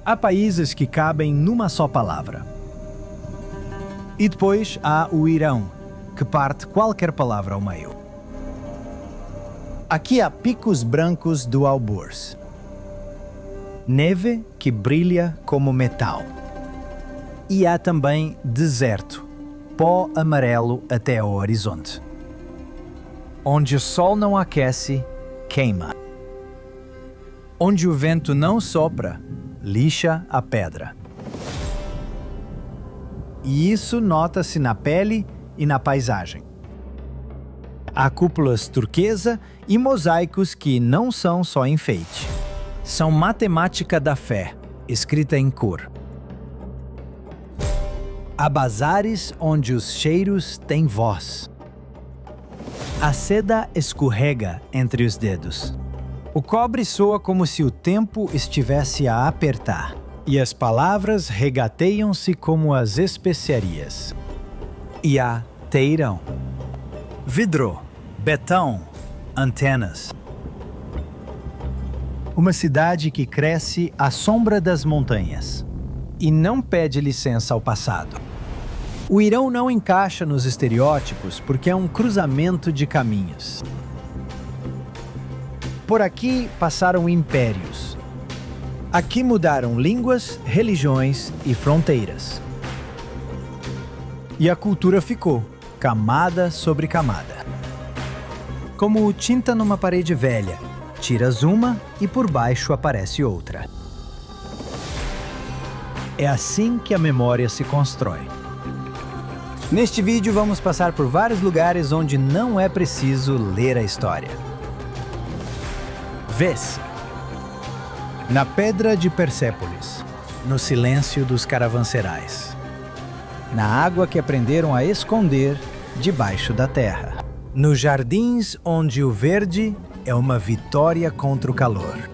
Há países que cabem numa só palavra. E depois há o Irão, que parte qualquer palavra ao meio. Aqui há picos brancos do Alborz. Neve que brilha como metal. E há também deserto, pó amarelo até ao horizonte. Onde o sol não aquece, queima. Onde o vento não sopra, lixa a pedra. E isso nota-se na pele e na paisagem. Há cúpulas turquesa e mosaicos que não são só enfeite. São matemática da fé, escrita em cor. Há bazares onde os cheiros têm voz. A seda escorrega entre os dedos. O cobre soa como se o tempo estivesse a apertar. E as palavras regateiam-se como as especiarias. E há teirão, vidro, betão, antenas. Uma cidade que cresce à sombra das montanhas e não pede licença ao passado. O Irão não encaixa nos estereótipos porque é um cruzamento de caminhos. Por aqui passaram impérios. Aqui mudaram línguas, religiões e fronteiras. E a cultura ficou, camada sobre camada. Como tinta numa parede velha, tiras uma e por baixo aparece outra. É assim que a memória se constrói. Neste vídeo vamos passar por vários lugares onde não é preciso ler a história. Vê-se. Na pedra de Persépolis, no silêncio dos caravanserais. Na água que aprenderam a esconder debaixo da terra. Nos jardins onde o verde é uma vitória contra o calor.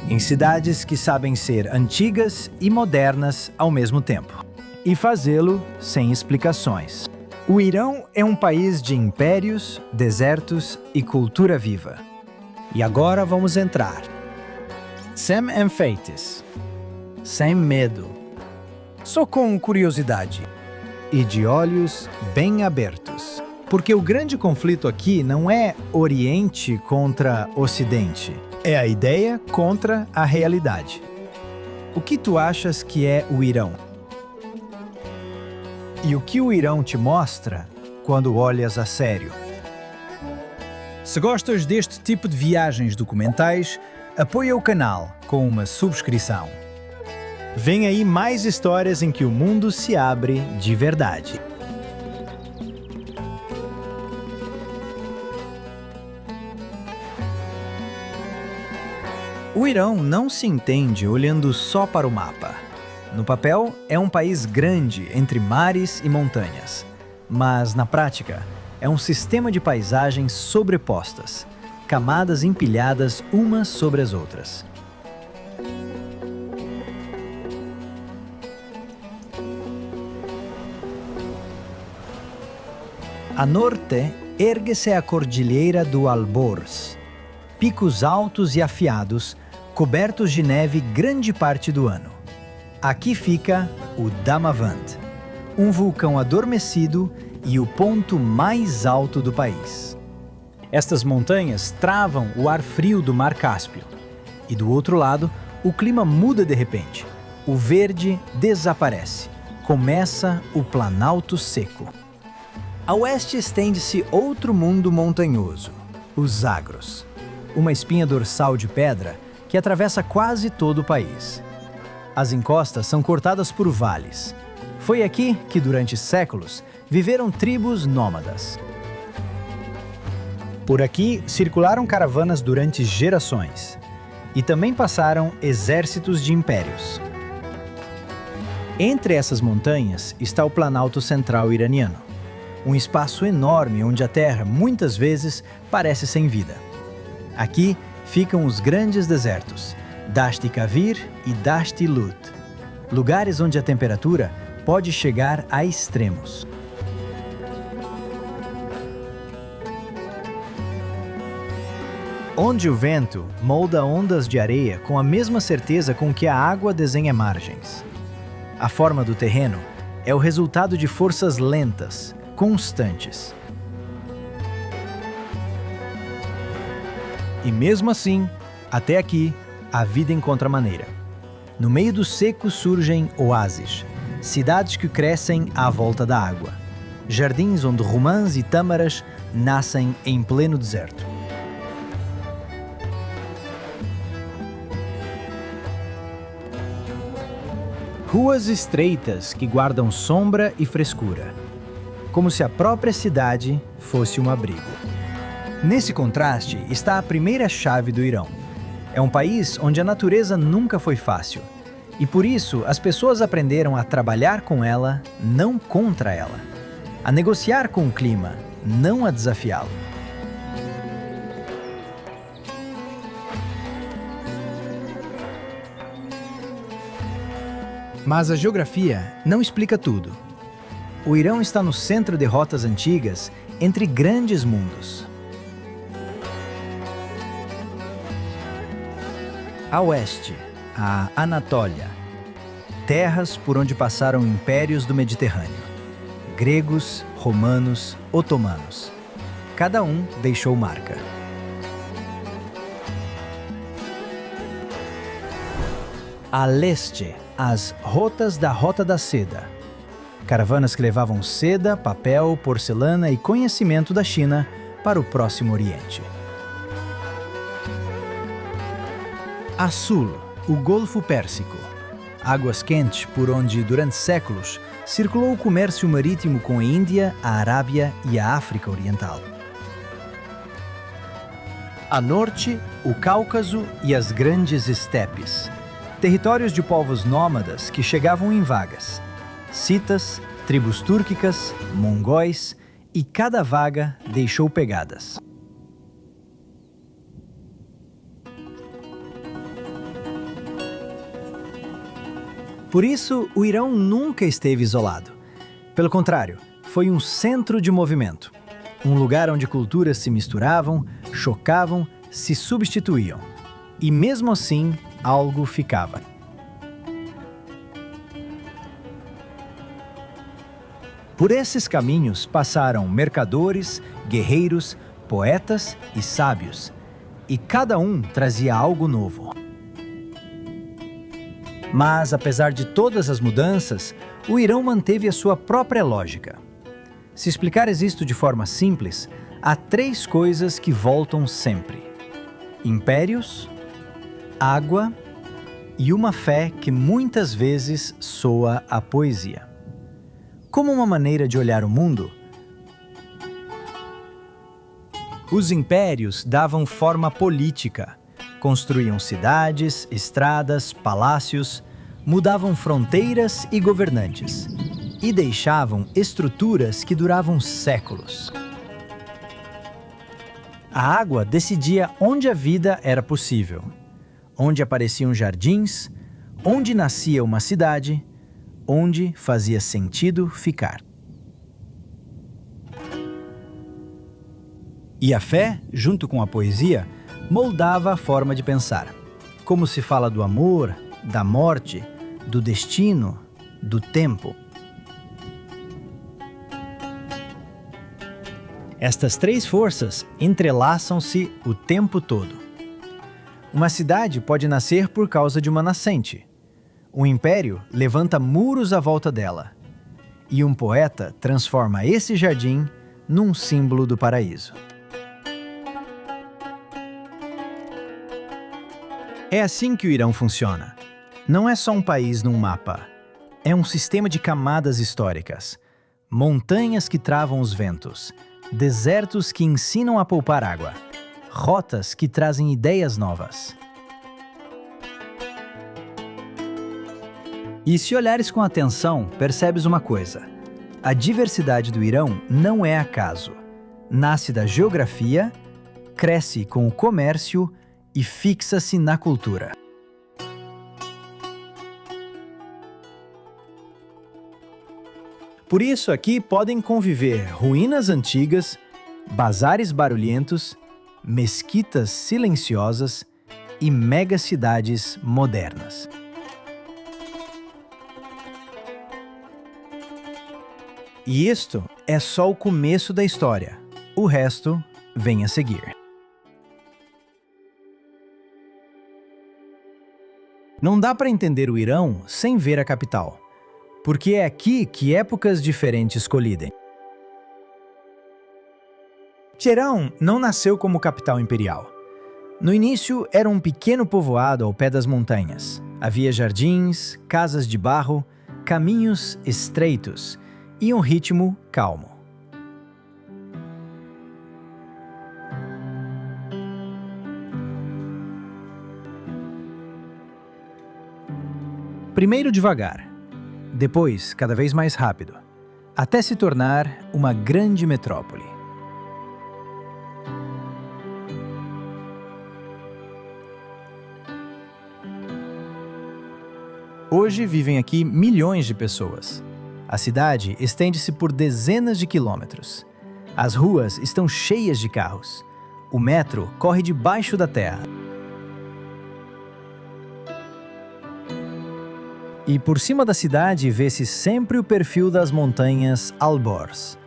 Em cidades que sabem ser antigas e modernas ao mesmo tempo. E fazê-lo sem explicações. O Irão é um país de impérios, desertos e cultura viva. E agora vamos entrar. Sem enfeites. Sem medo. Só com curiosidade. E de olhos bem abertos. Porque o grande conflito aqui não é Oriente contra Ocidente. É a ideia contra a realidade. O que tu achas que é o Irão? E o que o Irão te mostra quando olhas a sério? Se gostas deste tipo de viagens documentais, apoia o canal com uma subscrição. Vem aí mais histórias em que o mundo se abre de verdade. O Irão não se entende olhando só para o mapa. No papel, é um país grande entre mares e montanhas. Mas, na prática, é um sistema de paisagens sobrepostas, camadas empilhadas umas sobre as outras. A norte, ergue-se a Cordilheira do Alborz. Picos altos e afiados, cobertos de neve grande parte do ano. Aqui fica o Damavand, um vulcão adormecido e o ponto mais alto do país. Estas montanhas travam o ar frio do Mar Cáspio. E do outro lado, o clima muda de repente. O verde desaparece. Começa o Planalto Seco. A oeste estende-se outro mundo montanhoso, os Zagros. Uma espinha dorsal de pedra que atravessa quase todo o país. As encostas são cortadas por vales. Foi aqui que, durante séculos, viveram tribos nômadas. Por aqui circularam caravanas durante gerações. E também passaram exércitos de impérios. Entre essas montanhas está o Planalto Central iraniano. Um espaço enorme onde a terra, muitas vezes, parece sem vida. Aqui ficam os grandes desertos, Dasht-i Kavir e Dasht-i Lut, lugares onde a temperatura pode chegar a extremos. onde o vento molda ondas de areia com a mesma certeza com que a água desenha margens. A forma do terreno é o resultado de forças lentas, constantes. E mesmo assim, até aqui, a vida encontra maneira. No meio do seco surgem oásis, cidades que crescem à volta da água. Jardins onde romãs e tâmaras nascem em pleno deserto. Ruas estreitas que guardam sombra e frescura, como se a própria cidade fosse um abrigo. Nesse contraste está a primeira chave do Irão. É um país onde a natureza nunca foi fácil, e por isso as pessoas aprenderam a trabalhar com ela, não contra ela. A negociar com o clima, não a desafiá-lo. Mas a geografia não explica tudo. O Irão está no centro de rotas antigas entre grandes mundos. A oeste, a Anatólia, terras por onde passaram impérios do Mediterrâneo. Gregos, romanos, otomanos. Cada um deixou marca. A leste, as rotas da Rota da Seda. Caravanas que levavam seda, papel, porcelana e conhecimento da China para o Próximo Oriente. A sul, o Golfo Pérsico. Águas quentes por onde, durante séculos, circulou o comércio marítimo com a Índia, a Arábia e a África Oriental. A norte, o Cáucaso e as grandes estepes. Territórios de povos nômadas que chegavam em vagas. Citas, tribos túrquicas, mongóis, e cada vaga deixou pegadas. Por isso, o Irão nunca esteve isolado. Pelo contrário, foi um centro de movimento. Um lugar onde culturas se misturavam, chocavam, se substituíam. E mesmo assim, algo ficava. Por esses caminhos passaram mercadores, guerreiros, poetas e sábios, e cada um trazia algo novo. Mas, apesar de todas as mudanças, o Irão manteve a sua própria lógica. Se explicares isto de forma simples, há 3 coisas que voltam sempre: impérios, água e uma fé que muitas vezes soa a poesia. Como uma maneira de olhar o mundo, os impérios davam forma política, construíam cidades, estradas, palácios, mudavam fronteiras e governantes, e deixavam estruturas que duravam séculos. A água decidia onde a vida era possível, onde apareciam jardins, onde nascia uma cidade, onde fazia sentido ficar. E a fé, junto com a poesia, moldava a forma de pensar. Como se fala do amor, da morte, do destino, do tempo. Estas 3 forças entrelaçam-se o tempo todo. Uma cidade pode nascer por causa de uma nascente. Um império levanta muros à volta dela. E um poeta transforma esse jardim num símbolo do paraíso. É assim que o Irão funciona. Não é só um país num mapa. É um sistema de camadas históricas. Montanhas que travam os ventos. Desertos que ensinam a poupar água. Rotas que trazem ideias novas. E se olhares com atenção, percebes uma coisa. A diversidade do Irão não é acaso. Nasce da geografia, cresce com o comércio e fixa-se na cultura. Por isso aqui podem conviver ruínas antigas, bazares barulhentos, mesquitas silenciosas e megacidades modernas. E isto é só o começo da história. O resto vem a seguir. Não dá para entender o Irão sem ver a capital, porque é aqui que épocas diferentes colidem. Teherão não nasceu como capital imperial. No início, era um pequeno povoado ao pé das montanhas. Havia jardins, casas de barro, caminhos estreitos e um ritmo calmo. Primeiro devagar, depois cada vez mais rápido, até se tornar uma grande metrópole. Hoje vivem aqui milhões de pessoas. A cidade estende-se por dezenas de quilômetros. As ruas estão cheias de carros. O metro corre debaixo da terra. E por cima da cidade vê-se sempre o perfil das montanhas Alborz,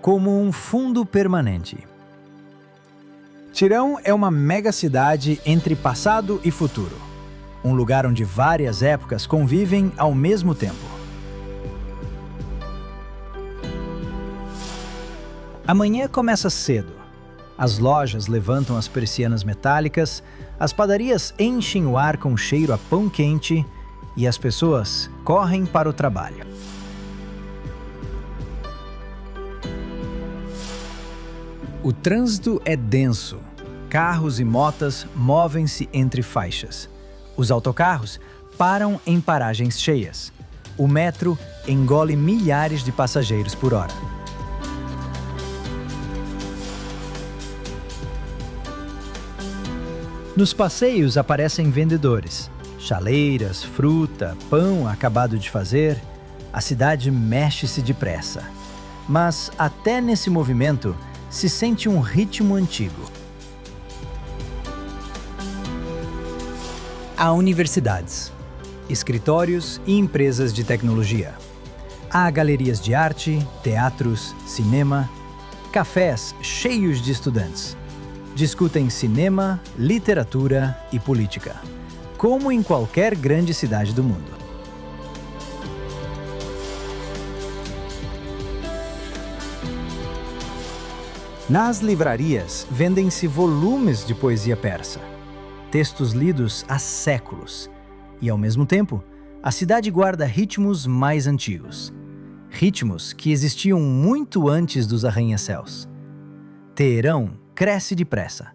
como um fundo permanente. Teherão é uma megacidade entre passado e futuro. Um lugar onde várias épocas convivem ao mesmo tempo. A manhã começa cedo. As lojas levantam as persianas metálicas, as padarias enchem o ar com cheiro a pão quente e as pessoas correm para o trabalho. O trânsito é denso. Carros e motas movem-se entre faixas. Os autocarros param em paragens cheias. O metro engole milhares de passageiros por hora. Nos passeios aparecem vendedores. Chaleiras, fruta, pão acabado de fazer. A cidade mexe-se depressa. Mas até nesse movimento se sente um ritmo antigo. Há universidades, escritórios e empresas de tecnologia. Há galerias de arte, teatros, cinema, cafés cheios de estudantes. Discutem cinema, literatura e política, como em qualquer grande cidade do mundo. Nas livrarias vendem-se volumes de poesia persa. Textos lidos há séculos, e ao mesmo tempo, a cidade guarda ritmos mais antigos. Ritmos que existiam muito antes dos arranha-céus. Teherão cresce depressa,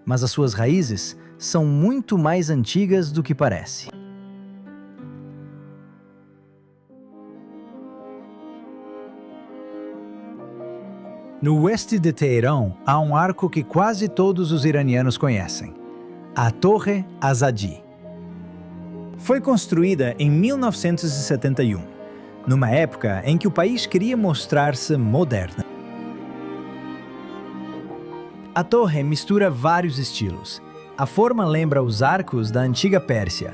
mas as suas raízes são muito mais antigas do que parece. No oeste de Teherão há um arco que quase todos os iranianos conhecem. A Torre Azadi. Foi construída em 1971, numa época em que o país queria mostrar-se moderno. A torre mistura vários estilos. A forma lembra os arcos da antiga Pérsia,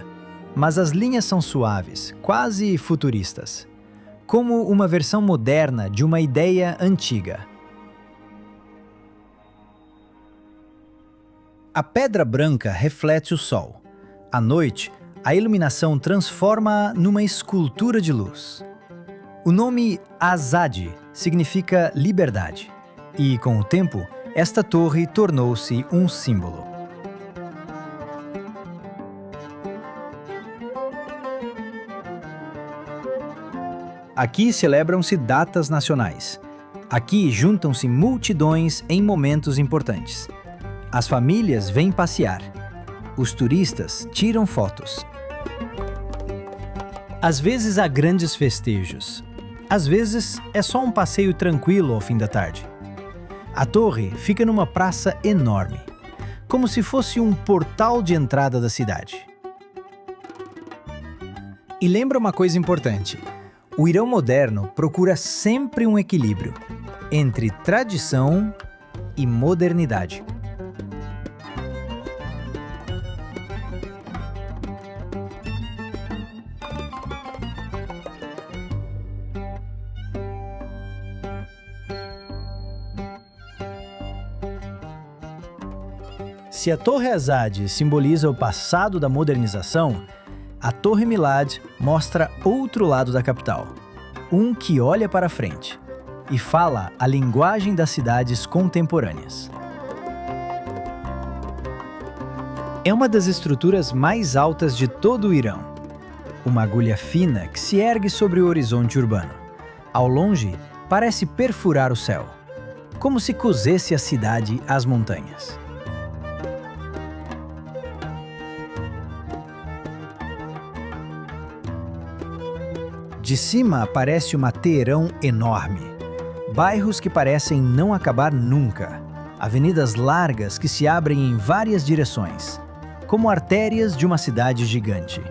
mas as linhas são suaves, quase futuristas, como uma versão moderna de uma ideia antiga. A pedra branca reflete o sol. À noite, a iluminação transforma-a numa escultura de luz. O nome Azadi significa liberdade, e com o tempo, esta torre tornou-se um símbolo. Aqui celebram-se datas nacionais. Aqui juntam-se multidões em momentos importantes. As famílias vêm passear. Os turistas tiram fotos. Às vezes há grandes festejos. Às vezes é só um passeio tranquilo ao fim da tarde. A torre fica numa praça enorme, como se fosse um portal de entrada da cidade. E lembra uma coisa importante: o Irão moderno procura sempre um equilíbrio entre tradição e modernidade. Se a Torre Azad simboliza o passado da modernização, a Torre Milad mostra outro lado da capital, um que olha para frente e fala a linguagem das cidades contemporâneas. É uma das estruturas mais altas de todo o Irão, uma agulha fina que se ergue sobre o horizonte urbano. Ao longe, parece perfurar o céu, como se cozesse a cidade às montanhas. De cima aparece uma Teherão enorme. Bairros que parecem não acabar nunca. Avenidas largas que se abrem em várias direções, como artérias de uma cidade gigante.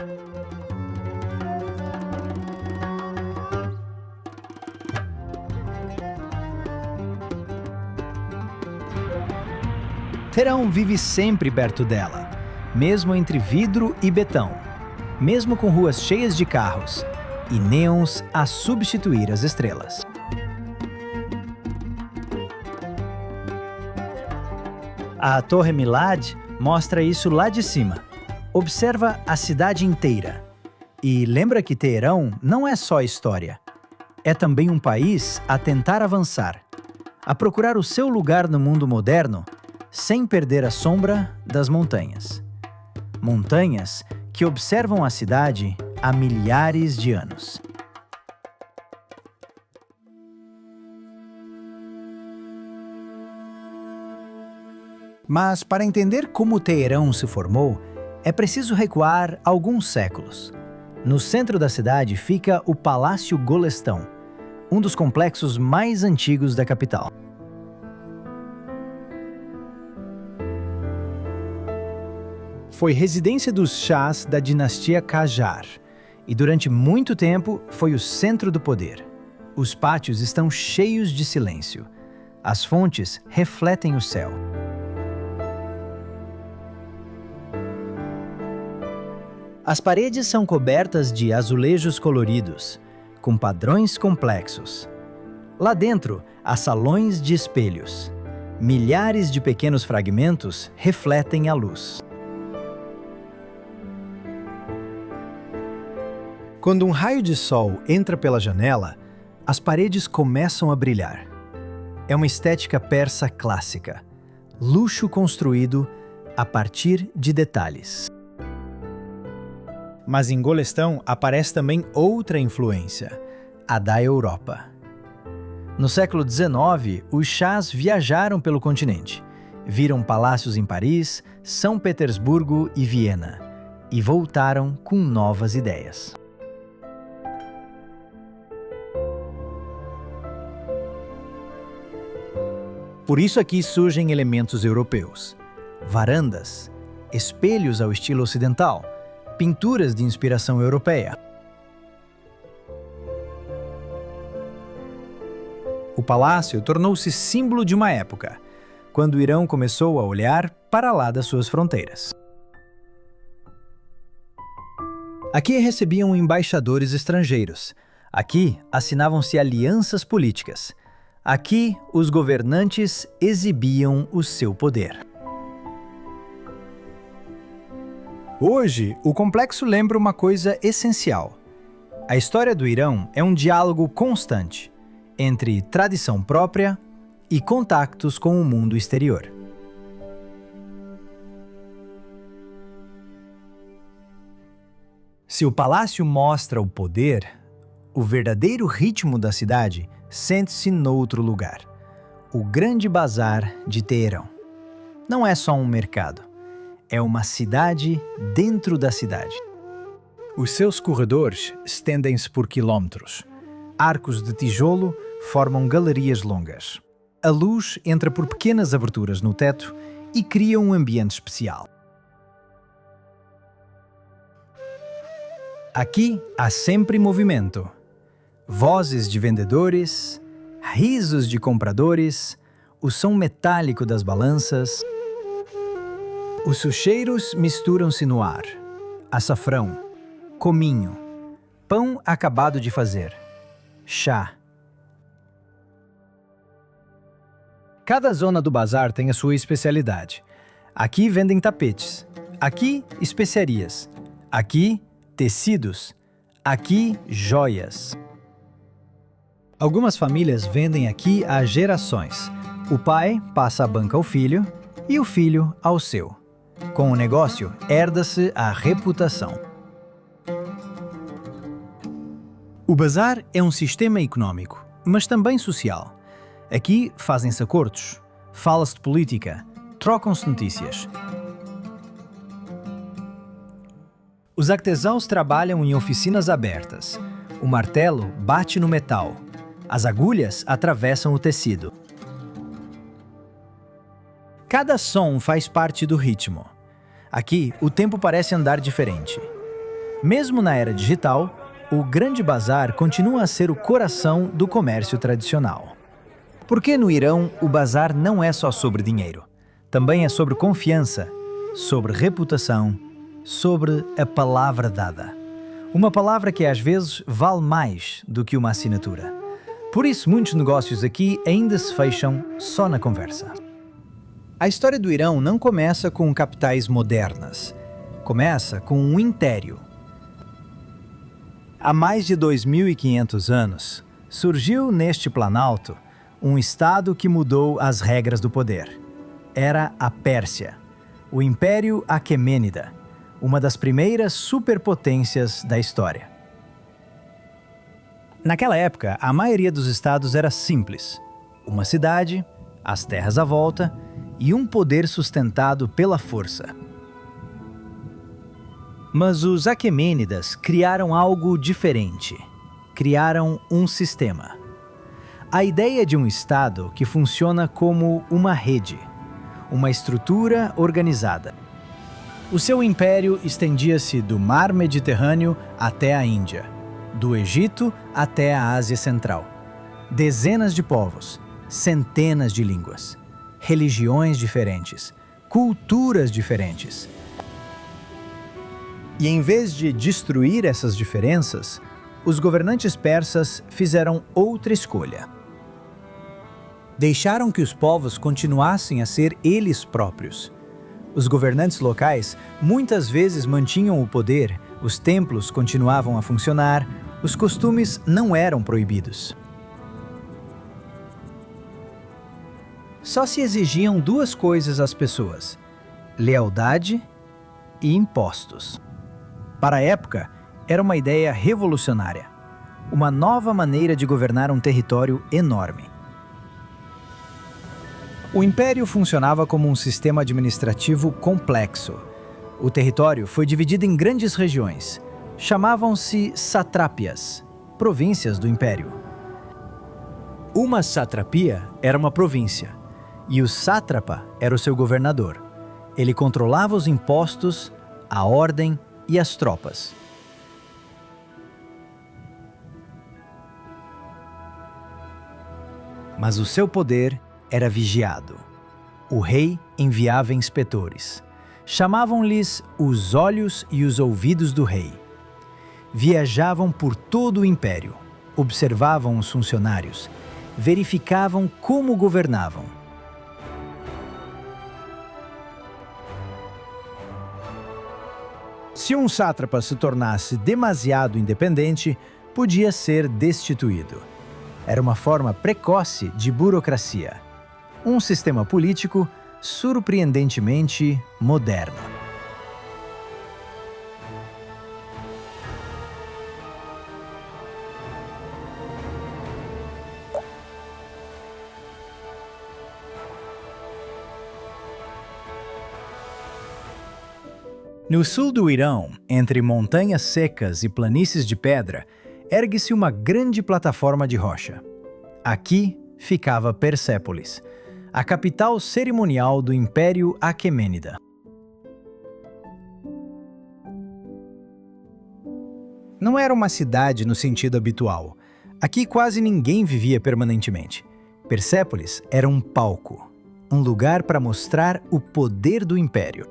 Teherão vive sempre perto dela, mesmo entre vidro e betão, mesmo com ruas cheias de carros e neons a substituir as estrelas. A Torre Milad mostra isso lá de cima. Observa a cidade inteira. E lembra que Teherão não é só história. É também um país a tentar avançar, a procurar o seu lugar no mundo moderno, sem perder a sombra das montanhas. Montanhas que observam a cidade há milhares de anos. Mas para entender como Teherão se formou, é preciso recuar alguns séculos. No centro da cidade fica o Palácio Golestão, um dos complexos mais antigos da capital. Foi residência dos chás da dinastia Qajar e durante muito tempo foi o centro do poder. Os pátios estão cheios de silêncio. As fontes refletem o céu. As paredes são cobertas de azulejos coloridos, com padrões complexos. Lá dentro, há salões de espelhos. Milhares de pequenos fragmentos refletem a luz. Quando um raio de sol entra pela janela, as paredes começam a brilhar. É uma estética persa clássica, luxo construído a partir de detalhes. Mas em Golestão aparece também outra influência, a da Europa. No século XIX, os chás viajaram pelo continente, viram palácios em Paris, São Petersburgo e Viena, e voltaram com novas ideias. Por isso aqui surgem elementos europeus, varandas, espelhos ao estilo ocidental, pinturas de inspiração europeia. O palácio tornou-se símbolo de uma época, quando o Irão começou a olhar para lá das suas fronteiras. Aqui recebiam embaixadores estrangeiros. Aqui assinavam-se alianças políticas. Aqui, os governantes exibiam o seu poder. Hoje, o complexo lembra uma coisa essencial. A história do Irão é um diálogo constante entre tradição própria e contactos com o mundo exterior. Se o palácio mostra o poder, o verdadeiro ritmo da cidade sente-se noutro lugar, o Grande Bazar de Teherão. Não é só um mercado, é uma cidade dentro da cidade. Os seus corredores estendem-se por quilômetros. Arcos de tijolo formam galerias longas. A luz entra por pequenas aberturas no teto e cria um ambiente especial. Aqui há sempre movimento. Vozes de vendedores, risos de compradores, o som metálico das balanças. Os sucheiros misturam-se no ar. Açafrão, cominho, pão acabado de fazer, chá. Cada zona do bazar tem a sua especialidade. Aqui vendem tapetes. Aqui, especiarias. Aqui, tecidos. Aqui, joias. Algumas famílias vendem aqui há gerações. O pai passa a banca ao filho e o filho ao seu. Com o negócio, herda-se a reputação. O bazar é um sistema econômico, mas também social. Aqui fazem-se acordos, fala-se de política, trocam-se notícias. Os artesãos trabalham em oficinas abertas. O martelo bate no metal. As agulhas atravessam o tecido. Cada som faz parte do ritmo. Aqui, o tempo parece andar diferente. Mesmo na era digital, o Grande Bazar continua a ser o coração do comércio tradicional. Porque no Irão, o bazar não é só sobre dinheiro. Também é sobre confiança, sobre reputação, sobre a palavra dada. Uma palavra que às vezes vale mais do que uma assinatura. Por isso, muitos negócios aqui ainda se fecham só na conversa. A história do Irão não começa com capitais modernas. Começa com um império. Há mais de 2.500 anos, surgiu neste planalto um estado que mudou as regras do poder. Era a Pérsia, o Império Aquemênida, uma das primeiras superpotências da história. Naquela época, a maioria dos estados era simples. Uma cidade, as terras à volta e um poder sustentado pela força. Mas os Aquemênidas criaram algo diferente. Criaram um sistema. A ideia de um estado que funciona como uma rede, uma estrutura organizada. O seu império estendia-se do Mar Mediterrâneo até a Índia, do Egito até a Ásia Central. Dezenas de povos, centenas de línguas, religiões diferentes, culturas diferentes. E em vez de destruir essas diferenças, os governantes persas fizeram outra escolha. Deixaram que os povos continuassem a ser eles próprios. Os governantes locais muitas vezes mantinham o poder, os templos continuavam a funcionar, os costumes não eram proibidos. Só se exigiam duas coisas às pessoas: lealdade e impostos. Para a época, era uma ideia revolucionária, uma nova maneira de governar um território enorme. O império funcionava como um sistema administrativo complexo. O território foi dividido em grandes regiões. Chamavam-se satrápias, províncias do império. Uma satrapia era uma província, e o sátrapa era o seu governador. Ele controlava os impostos, a ordem e as tropas. Mas o seu poder era vigiado. O rei enviava inspetores. Chamavam-lhes os olhos e os ouvidos do rei. Viajavam por todo o império, observavam os funcionários, verificavam como governavam. Se um sátrapa se tornasse demasiado independente, podia ser destituído. Era uma forma precoce de burocracia. Um sistema político surpreendentemente moderno. No sul do Irão, entre montanhas secas e planícies de pedra, ergue-se uma grande plataforma de rocha. Aqui ficava Persépolis, a capital cerimonial do Império Aquemênida. Não era uma cidade no sentido habitual. Aqui quase ninguém vivia permanentemente. Persépolis era um palco, um lugar para mostrar o poder do império.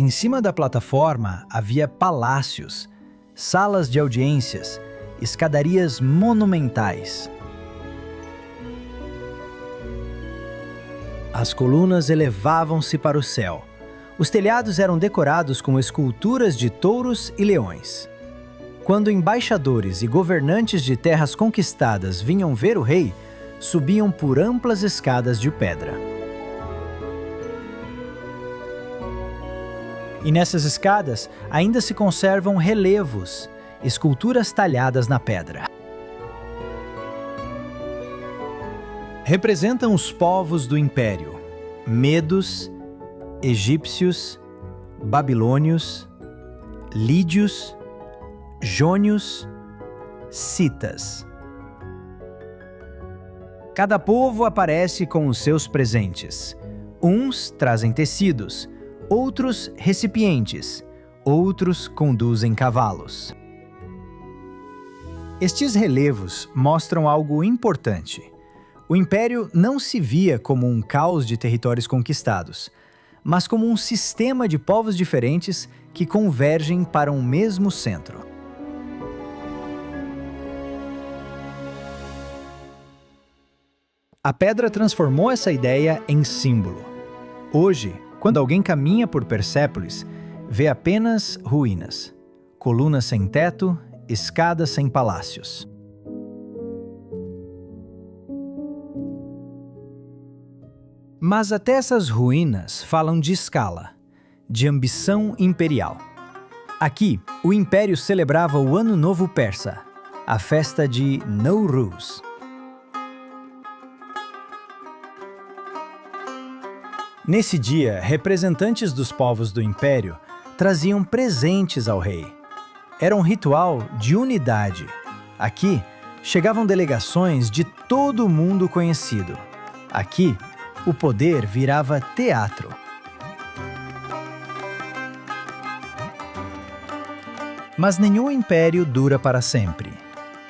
Em cima da plataforma havia palácios, salas de audiências, escadarias monumentais. As colunas elevavam-se para o céu. Os telhados eram decorados com esculturas de touros e leões. Quando embaixadores e governantes de terras conquistadas vinham ver o rei, subiam por amplas escadas de pedra. E nessas escadas ainda se conservam relevos, esculturas talhadas na pedra. Representam os povos do império: medos, egípcios, babilônios, lídios, jônios, citas. Cada povo aparece com os seus presentes. Uns trazem tecidos, outros recipientes, outros conduzem cavalos. Estes relevos mostram algo importante. O império não se via como um caos de territórios conquistados, mas como um sistema de povos diferentes que convergem para um mesmo centro. A pedra transformou essa ideia em símbolo. Hoje, quando alguém caminha por Persépolis, vê apenas ruínas, colunas sem teto, escadas sem palácios. Mas até essas ruínas falam de escala, de ambição imperial. Aqui, o império celebrava o Ano Novo Persa, a festa de Nowruz. Nesse dia, representantes dos povos do império traziam presentes ao rei. Era um ritual de unidade. Aqui, chegavam delegações de todo o mundo conhecido. Aqui, o poder virava teatro. Mas nenhum império dura para sempre.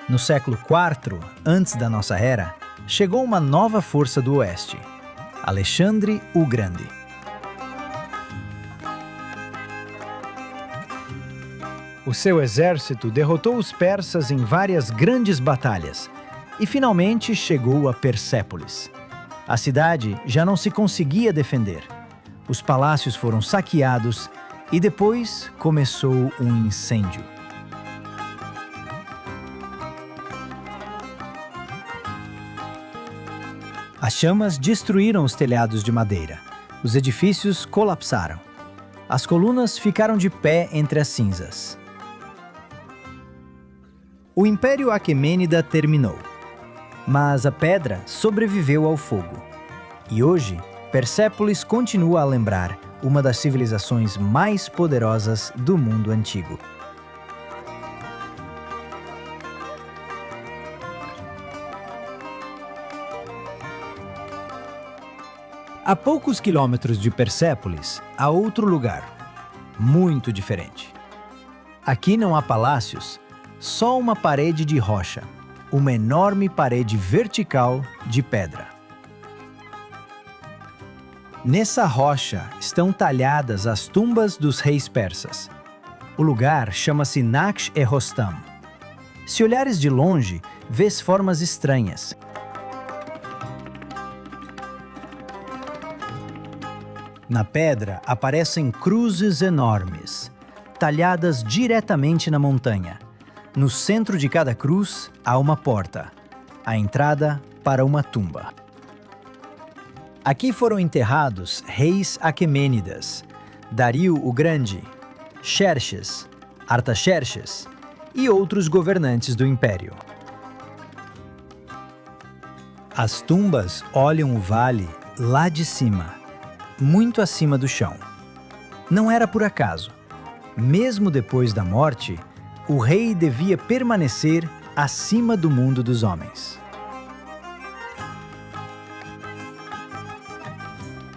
No século IV, antes da nossa era, chegou uma nova força do oeste, Alexandre o Grande. O seu exército derrotou os persas em várias grandes batalhas e finalmente chegou a Persépolis. A cidade já não se conseguia defender. Os palácios foram saqueados e depois começou um incêndio. As chamas destruíram os telhados de madeira. Os edifícios colapsaram. As colunas ficaram de pé entre as cinzas. O Império Aquemênida terminou. Mas a pedra sobreviveu ao fogo. E hoje, Persépolis continua a lembrar uma das civilizações mais poderosas do mundo antigo. A poucos quilômetros de Persépolis, há outro lugar, muito diferente. Aqui não há palácios, só uma parede de rocha. Uma enorme parede vertical de pedra. Nessa rocha estão talhadas as tumbas dos reis persas. O lugar chama-se Naqsh-e-Rostam. Se olhares de longe, vês formas estranhas. Na pedra aparecem cruzes enormes, talhadas diretamente na montanha. No centro de cada cruz há uma porta, a entrada para uma tumba. Aqui foram enterrados reis aquemênidas, Dario o Grande, Xerxes, Artaxerxes e outros governantes do império. As tumbas olham o vale lá de cima, muito acima do chão. Não era por acaso. Mesmo depois da morte, o rei devia permanecer acima do mundo dos homens.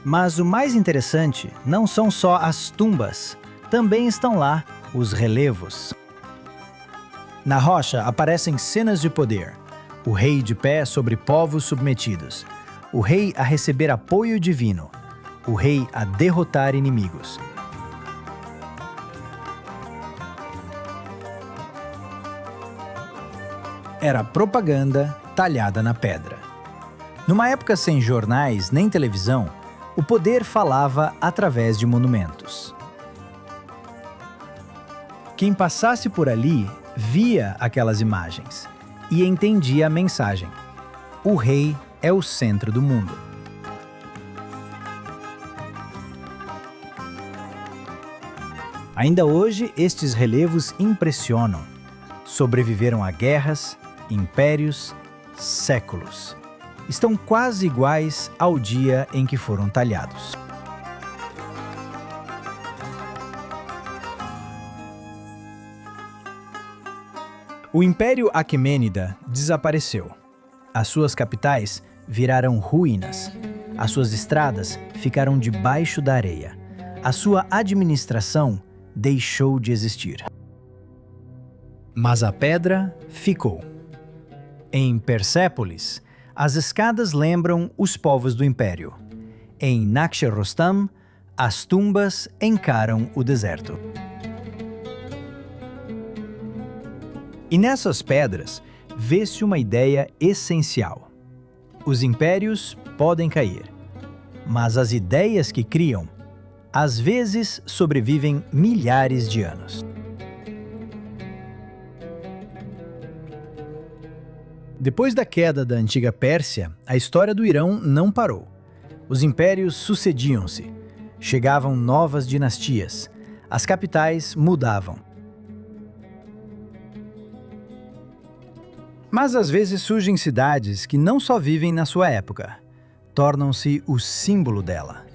Mas o mais interessante não são só as tumbas, também estão lá os relevos. Na rocha aparecem cenas de poder. O rei de pé sobre povos submetidos. O rei a receber apoio divino. O rei a derrotar inimigos. Era propaganda talhada na pedra. Numa época sem jornais nem televisão, o poder falava através de monumentos. Quem passasse por ali via aquelas imagens e entendia a mensagem: o rei é o centro do mundo. Ainda hoje, estes relevos impressionam. Sobreviveram a guerras, impérios, séculos. Estão quase iguais ao dia em que foram talhados. O Império Aquemênida desapareceu. As suas capitais viraram ruínas. As suas estradas ficaram debaixo da areia. A sua administração deixou de existir. Mas a pedra ficou. Em Persépolis, as escadas lembram os povos do Império. Em Naxxerostam, as tumbas encaram o deserto. E nessas pedras, vê-se uma ideia essencial. Os impérios podem cair, mas as ideias que criam, às vezes sobrevivem milhares de anos. Depois da queda da antiga Pérsia, a história do Irão não parou. Os impérios sucediam-se. Chegavam novas dinastias. As capitais mudavam. Mas às vezes surgem cidades que não só vivem na sua época, tornam-se o símbolo dela.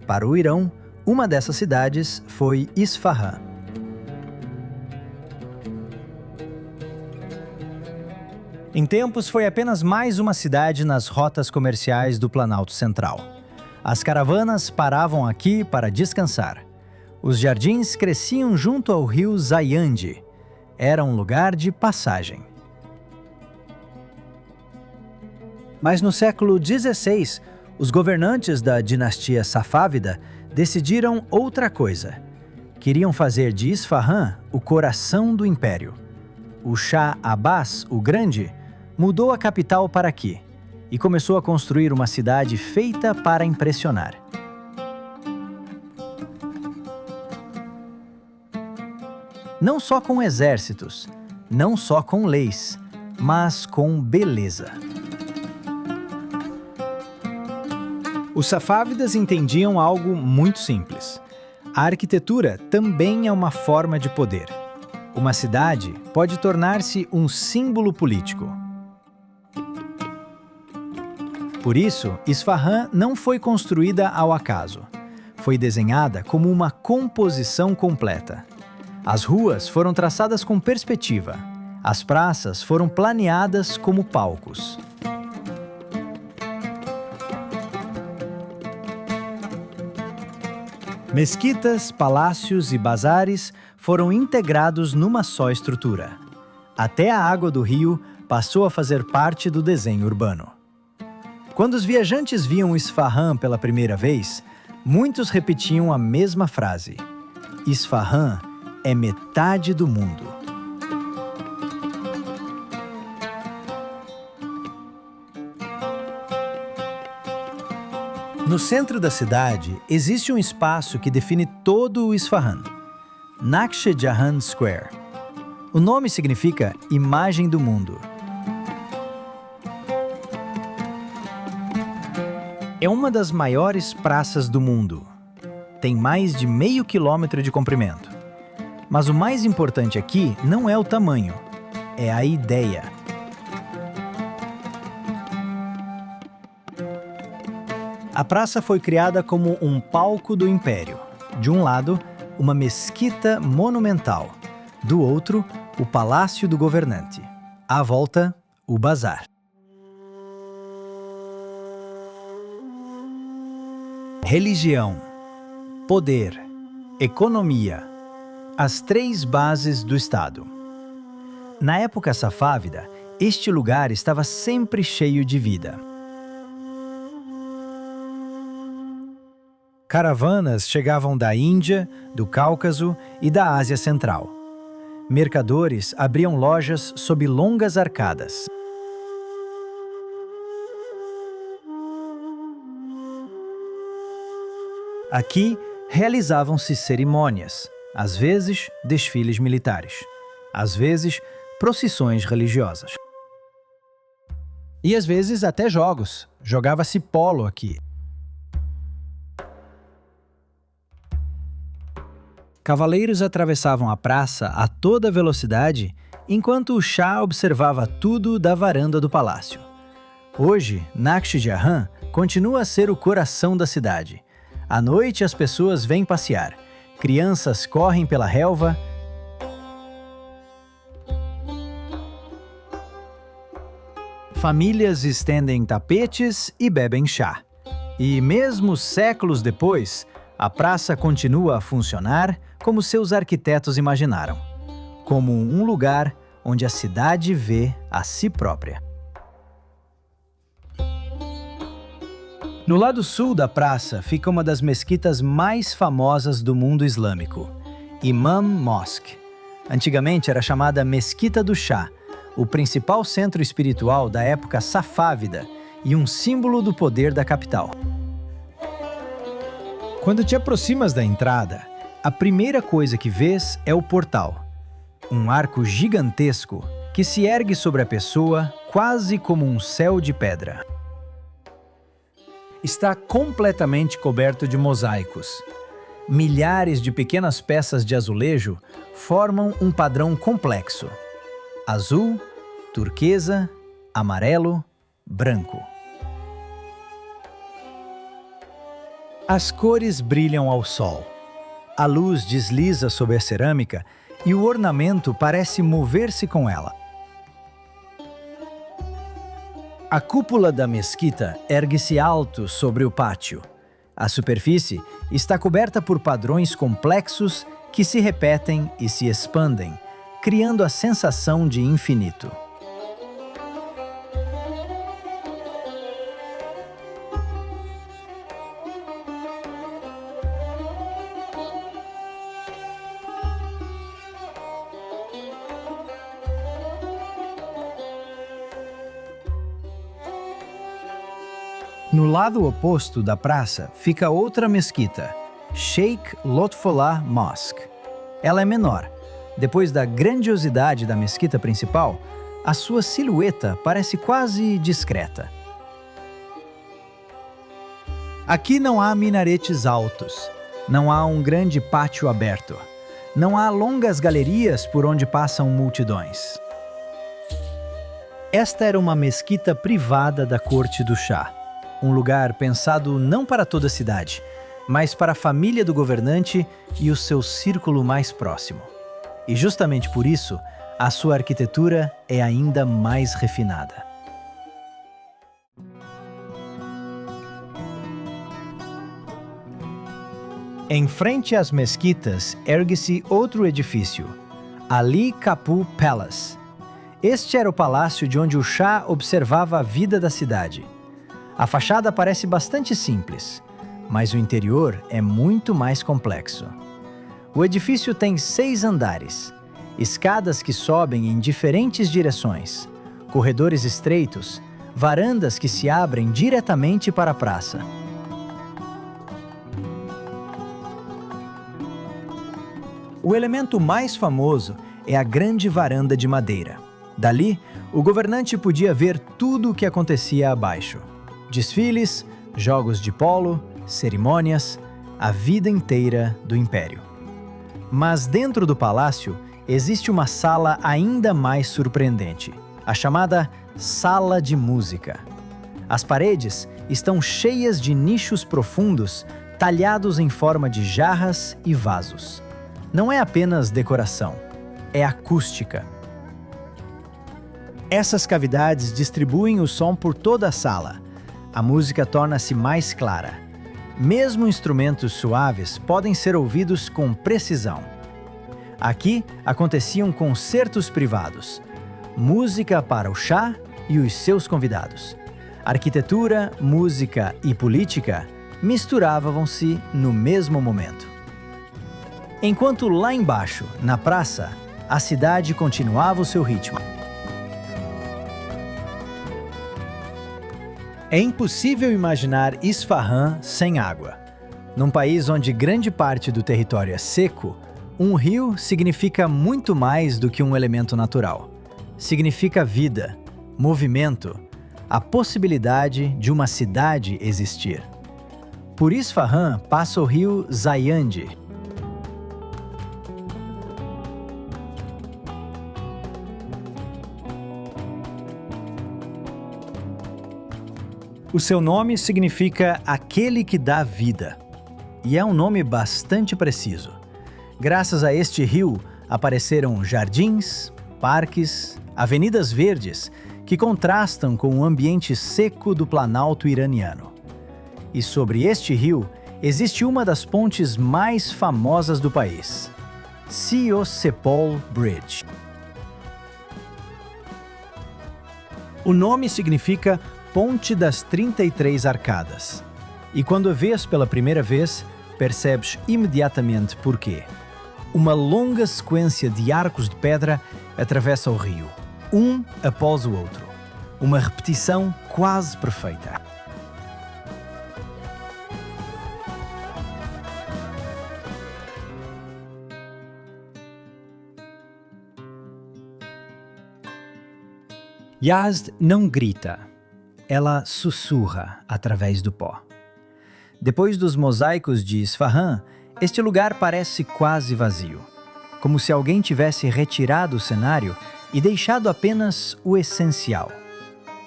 Para o Irão, uma dessas cidades foi Isfahan. Em tempos, foi apenas mais uma cidade nas rotas comerciais do Planalto Central. As caravanas paravam aqui para descansar. Os jardins cresciam junto ao rio Zayandi. Era um lugar de passagem. Mas no século XVI, os governantes da dinastia Safávida decidiram outra coisa. Queriam fazer de Isfahan o coração do império. O Shah Abbas, o Grande, mudou a capital para aqui e começou a construir uma cidade feita para impressionar. Não só com exércitos, não só com leis, mas com beleza. Os safávidas entendiam algo muito simples. A arquitetura também é uma forma de poder. Uma cidade pode tornar-se um símbolo político. Por isso, Isfahan não foi construída ao acaso. Foi desenhada como uma composição completa. As ruas foram traçadas com perspectiva. As praças foram planeadas como palcos. Mesquitas, palácios e bazares foram integrados numa só estrutura. Até a água do rio passou a fazer parte do desenho urbano. Quando os viajantes viam Isfahan pela primeira vez, muitos repetiam a mesma frase: Isfahan é metade do mundo. No centro da cidade, existe um espaço que define todo o Isfahan, Naqsh Jahan Square. O nome significa imagem do mundo. É uma das maiores praças do mundo. Tem mais de meio quilômetro de comprimento. Mas o mais importante aqui não é o tamanho, é a ideia. A praça foi criada como um palco do império. De um lado, uma mesquita monumental. Do outro, o palácio do governante. À volta, o bazar. Religião, poder, economia. As três bases do Estado. Na época safávida, este lugar estava sempre cheio de vida. Caravanas chegavam da Índia, do Cáucaso e da Ásia Central. Mercadores abriam lojas sob longas arcadas. Aqui realizavam-se cerimônias, às vezes desfiles militares, às vezes procissões religiosas. E às vezes até jogos. Jogava-se polo aqui. Cavaleiros atravessavam a praça a toda velocidade, enquanto o Shah observava tudo da varanda do palácio. Hoje, Naqsh Jahan continua a ser o coração da cidade. À noite as pessoas vêm passear, crianças correm pela relva, famílias estendem tapetes e bebem chá. E mesmo séculos depois, a praça continua a funcionar como seus arquitetos imaginaram, como um lugar onde a cidade vê a si própria. No lado sul da praça fica uma das mesquitas mais famosas do mundo islâmico, Imam Mosque. Antigamente era chamada Mesquita do Shah, o principal centro espiritual da época safávida e um símbolo do poder da capital. Quando te aproximas da entrada, a primeira coisa que vês é o portal, um arco gigantesco que se ergue sobre a pessoa quase como um céu de pedra. Está completamente coberto de mosaicos. Milhares de pequenas peças de azulejo formam um padrão complexo: azul, turquesa, amarelo, branco. As cores brilham ao sol. A luz desliza sobre a cerâmica e o ornamento parece mover-se com ela. A cúpula da mesquita ergue-se alto sobre o pátio. A superfície está coberta por padrões complexos que se repetem e se expandem, criando a sensação de infinito. No lado oposto da praça fica outra mesquita, Sheikh Lotfollah Mosque. Ela é menor. Depois da grandiosidade da mesquita principal, a sua silhueta parece quase discreta. Aqui não há minaretes altos, não há um grande pátio aberto, não há longas galerias por onde passam multidões. Esta era uma mesquita privada da corte do Shah. Um lugar pensado não para toda a cidade, mas para a família do governante e o seu círculo mais próximo. E justamente por isso, a sua arquitetura é ainda mais refinada. Em frente às mesquitas ergue-se outro edifício, Ali Kapur Palace. Este era o palácio de onde o Shah observava a vida da cidade. A fachada parece bastante simples, mas o interior é muito mais complexo. O edifício tem 6 andares, escadas que sobem em diferentes direções, corredores estreitos, varandas que se abrem diretamente para a praça. O elemento mais famoso é a grande varanda de madeira. Dali, o governante podia ver tudo o que acontecia abaixo. Desfiles, jogos de polo, cerimônias, a vida inteira do império. Mas dentro do palácio existe uma sala ainda mais surpreendente, a chamada Sala de Música. As paredes estão cheias de nichos profundos talhados em forma de jarras e vasos. Não é apenas decoração, é acústica. Essas cavidades distribuem o som por toda a sala. A música torna-se mais clara. Mesmo instrumentos suaves podem ser ouvidos com precisão. Aqui aconteciam concertos privados, música para o Shah e os seus convidados. Arquitetura, música e política misturavam-se no mesmo momento. Enquanto lá embaixo, na praça, a cidade continuava o seu ritmo. É impossível imaginar Isfahan sem água. Num país onde grande parte do território é seco, um rio significa muito mais do que um elemento natural. Significa vida, movimento, a possibilidade de uma cidade existir. Por Isfahan passa o rio Zayand. O seu nome significa aquele que dá vida. E é um nome bastante preciso. Graças a este rio, apareceram jardins, parques, avenidas verdes que contrastam com o ambiente seco do Planalto iraniano. E sobre este rio, existe uma das pontes mais famosas do país, Siosepol Bridge. O nome significa Ponte das 33 Arcadas. E quando a vês pela primeira vez, percebes imediatamente porquê. Uma longa sequência de arcos de pedra atravessa o rio, um após o outro. Uma repetição quase perfeita. Yazd não grita, ela sussurra através do pó. Depois dos mosaicos de Isfahan, este lugar parece quase vazio, como se alguém tivesse retirado o cenário e deixado apenas o essencial: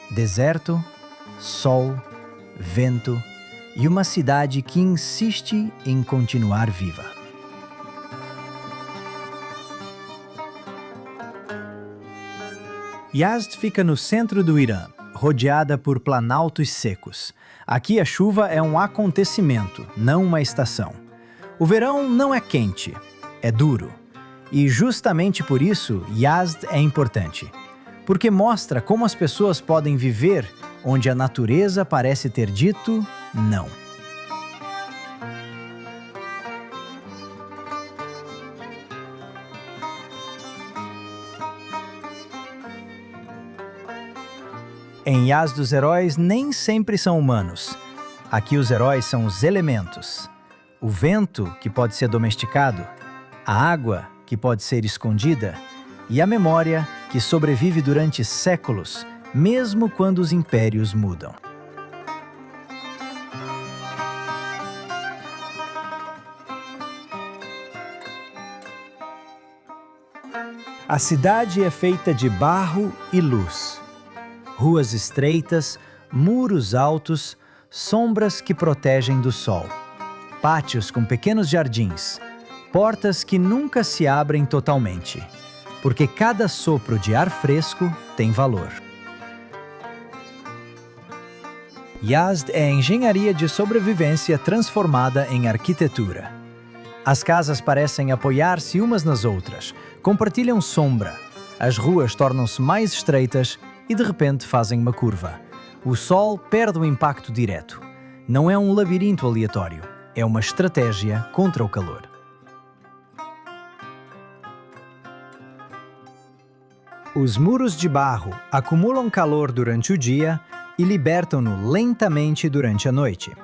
deserto, sol, vento e uma cidade que insiste em continuar viva. Yazd fica no centro do Irã, rodeada por planaltos secos. Aqui a chuva é um acontecimento, não uma estação. O verão não é quente, é duro. E justamente por isso, Yazd é importante. Porque mostra como as pessoas podem viver onde a natureza parece ter dito não. Em Yazd os heróis nem sempre são humanos. Aqui os heróis são os elementos. O vento, que pode ser domesticado, a água, que pode ser escondida, e a memória, que sobrevive durante séculos, mesmo quando os impérios mudam. A cidade é feita de barro e luz. Ruas estreitas, muros altos, sombras que protegem do sol. Pátios com pequenos jardins, portas que nunca se abrem totalmente, porque cada sopro de ar fresco tem valor. Yazd é engenharia de sobrevivência transformada em arquitetura. As casas parecem apoiar-se umas nas outras, compartilham sombra. As ruas tornam-se mais estreitas e de repente fazem uma curva. O sol perde o impacto direto. Não é um labirinto aleatório, é uma estratégia contra o calor. Os muros de barro acumulam calor durante o dia e libertam-no lentamente durante a noite.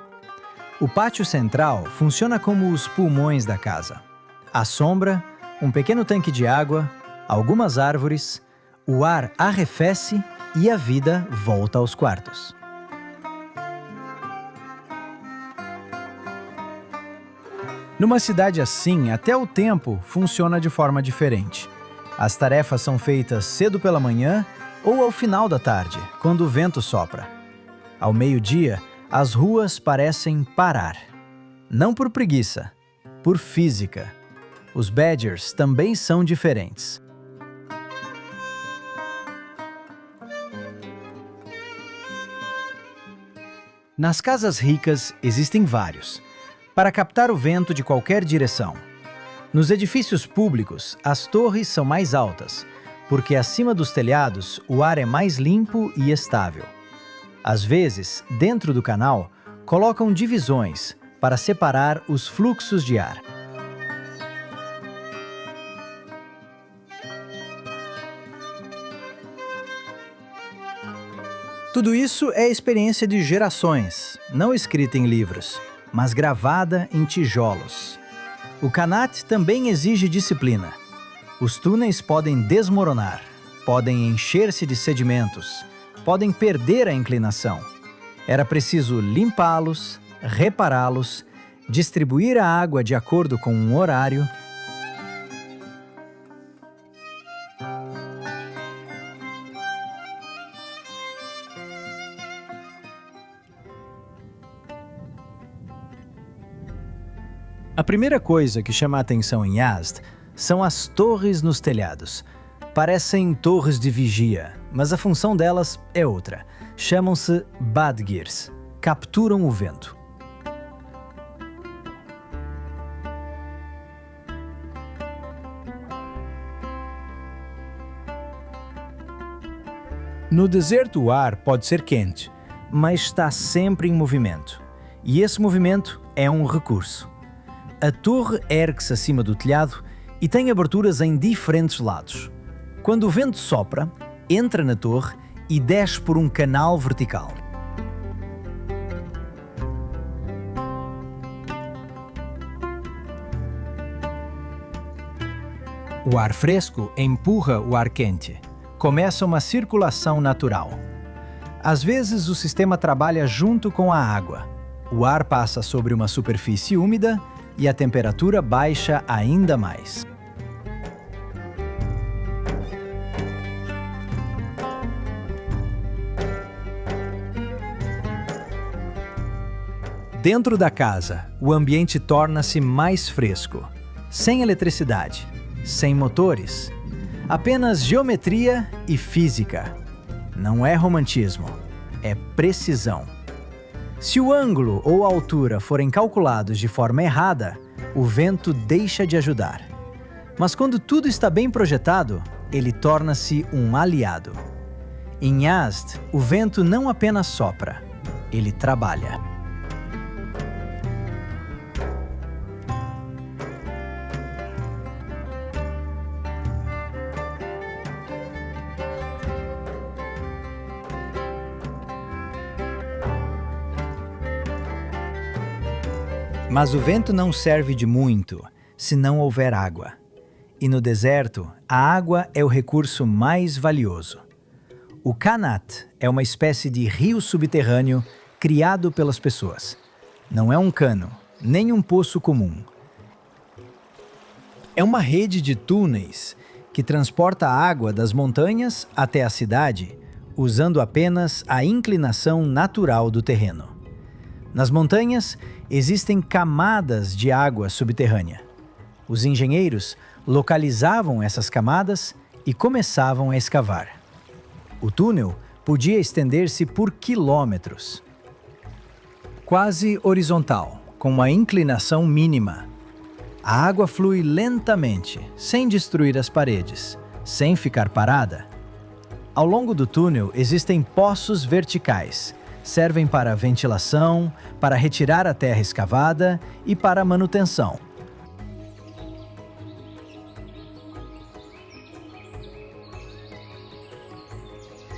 O pátio central funciona como os pulmões da casa. À sombra, um pequeno tanque de água, algumas árvores, o ar arrefece e a vida volta aos quartos. Numa cidade assim, até o tempo funciona de forma diferente. As tarefas são feitas cedo pela manhã ou ao final da tarde, quando o vento sopra. Ao meio-dia, as ruas parecem parar. Não por preguiça, por física. Os badgers também são diferentes. Nas casas ricas existem vários, para captar o vento de qualquer direção. Nos edifícios públicos, as torres são mais altas, porque acima dos telhados o ar é mais limpo e estável. Às vezes, dentro do canal, colocam divisões para separar os fluxos de ar. Tudo isso é experiência de gerações, não escrita em livros. mas gravada em tijolos. O Qanat também exige disciplina. Os túneis podem desmoronar, podem encher-se de sedimentos, podem perder a inclinação. Era preciso limpá-los, repará-los, distribuir a água de acordo com um horário. A primeira coisa que chama a atenção em Yazd são as torres nos telhados. Parecem torres de vigia, mas a função delas é outra. Chamam-se badgirs, capturam o vento. No deserto o ar pode ser quente, mas está sempre em movimento. E esse movimento é um recurso. A torre ergue-se acima do telhado e tem aberturas em diferentes lados. Quando o vento sopra, entra na torre e desce por um canal vertical. O ar fresco empurra o ar quente. Começa uma circulação natural. Às vezes, o sistema trabalha junto com a água. O ar passa sobre uma superfície úmida e a temperatura baixa ainda mais. Dentro da casa, o ambiente torna-se mais fresco, sem eletricidade, sem motores, apenas geometria e física. Não é romantismo, é precisão. Se o ângulo ou a altura forem calculados de forma errada, o vento deixa de ajudar. Mas quando tudo está bem projetado, ele torna-se um aliado. Em Yazd, o vento não apenas sopra, ele trabalha. Mas o vento não serve de muito se não houver água. E no deserto, a água é o recurso mais valioso. O Qanat é uma espécie de rio subterrâneo criado pelas pessoas. Não é um cano, nem um poço comum. É uma rede de túneis que transporta a água das montanhas até a cidade, usando apenas a inclinação natural do terreno. Nas montanhas, existem camadas de água subterrânea. Os engenheiros localizavam essas camadas e começavam a escavar. O túnel podia estender-se por quilômetros. Quase horizontal, com uma inclinação mínima. A água flui lentamente, sem destruir as paredes, sem ficar parada. Ao longo do túnel existem poços verticais. Servem para ventilação, para retirar a terra escavada e para manutenção.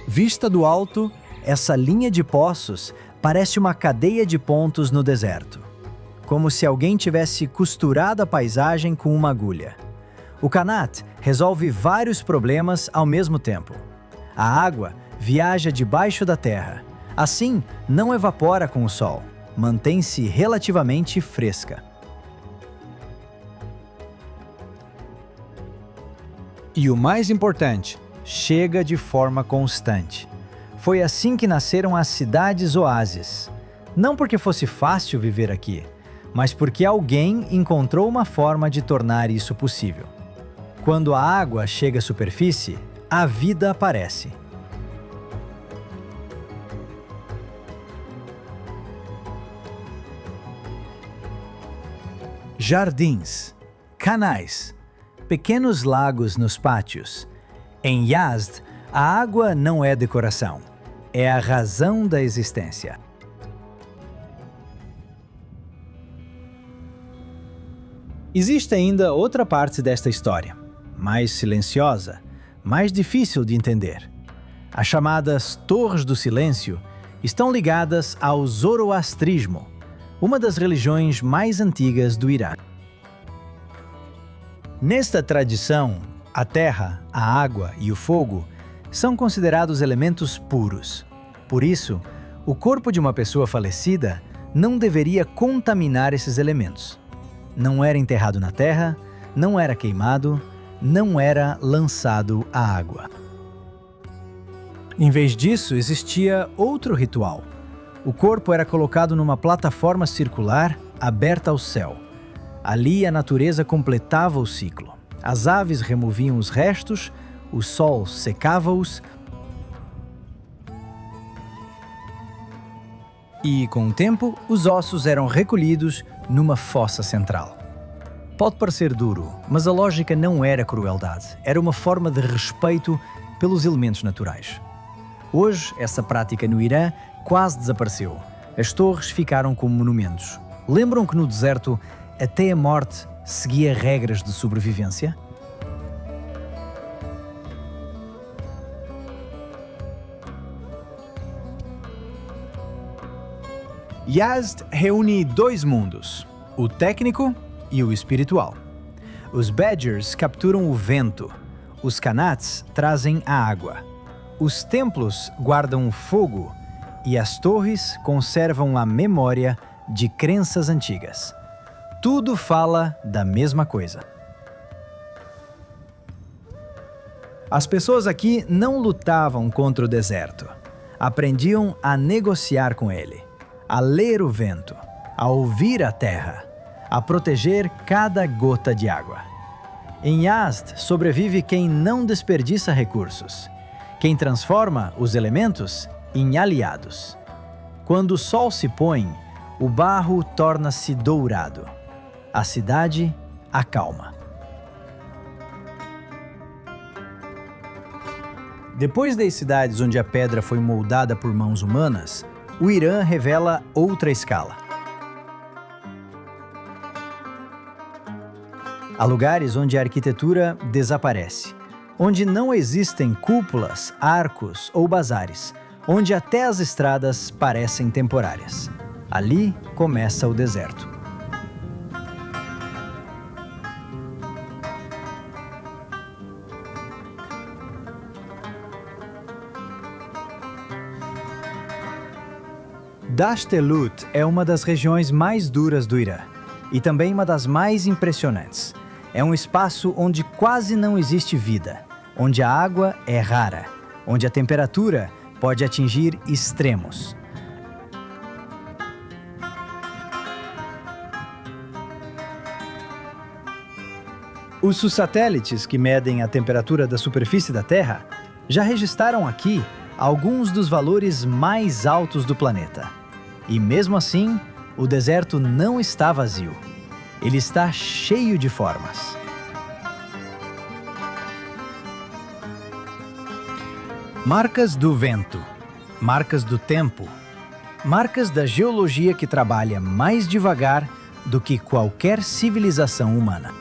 Vista do alto, essa linha de poços parece uma cadeia de pontos no deserto, como se alguém tivesse costurado a paisagem com uma agulha. O Qanat resolve vários problemas ao mesmo tempo. A água viaja debaixo da terra. Assim, não evapora com o sol, mantém-se relativamente fresca. E o mais importante, chega de forma constante. Foi assim que nasceram as cidades-oásis. Não porque fosse fácil viver aqui, mas porque alguém encontrou uma forma de tornar isso possível. Quando a água chega à superfície, a vida aparece. Jardins, canais, pequenos lagos nos pátios. Em Yazd, a água não é decoração, é a razão da existência. Existe ainda outra parte desta história, mais silenciosa, mais difícil de entender. As chamadas Torres do Silêncio estão ligadas ao zoroastrismo, uma das religiões mais antigas do Irã. Nesta tradição, a terra, a água e o fogo são considerados elementos puros. Por isso, o corpo de uma pessoa falecida não deveria contaminar esses elementos. Não era enterrado na terra, não era queimado, não era lançado à água. Em vez disso, existia outro ritual. O corpo era colocado numa plataforma circular aberta ao céu. Ali a natureza completava o ciclo. As aves removiam os restos, o sol secava-os e, com o tempo, os ossos eram recolhidos numa fossa central. Pode parecer duro, mas a lógica não era crueldade, era uma forma de respeito pelos elementos naturais. Hoje, essa prática no Irã quase desapareceu. As torres ficaram como monumentos. Lembram que no deserto, até a morte seguia regras de sobrevivência? Yazd reúne dois mundos, o técnico e o espiritual. Os Badgers capturam o vento, os Qanats trazem a água, os templos guardam o fogo e as torres conservam a memória de crenças antigas. Tudo fala da mesma coisa. As pessoas aqui não lutavam contra o deserto. Aprendiam a negociar com ele, a ler o vento, a ouvir a terra, a proteger cada gota de água. Em Yazd sobrevive quem não desperdiça recursos, quem transforma os elementos em aliados. Quando o sol se põe, o barro torna-se dourado. A cidade acalma. Depois das cidades onde a pedra foi moldada por mãos humanas, o Irã revela outra escala. Há lugares onde a arquitetura desaparece, onde não existem cúpulas, arcos ou bazares, onde até as estradas parecem temporárias. Ali começa o deserto. Dashtelut é uma das regiões mais duras do Irã e também uma das mais impressionantes. É um espaço onde quase não existe vida, onde a água é rara, onde a temperatura pode atingir extremos. Os satélites que medem a temperatura da superfície da Terra já registraram aqui alguns dos valores mais altos do planeta. E mesmo assim, o deserto não está vazio. Ele está cheio de formas. Marcas do vento, marcas do tempo, marcas da geologia que trabalha mais devagar do que qualquer civilização humana.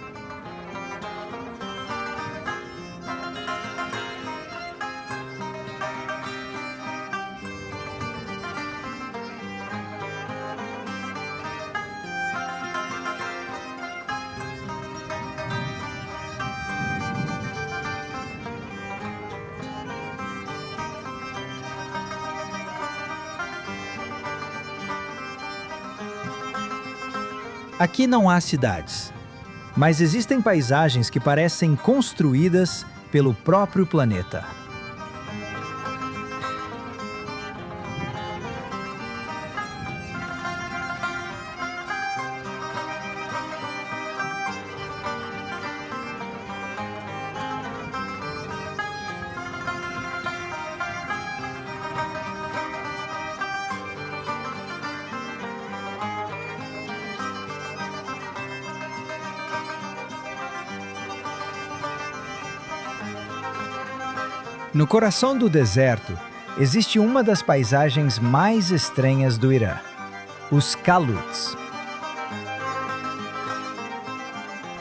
Aqui não há cidades, mas existem paisagens que parecem construídas pelo próprio planeta. No coração do deserto, existe uma das paisagens mais estranhas do Irã, os Kaluts.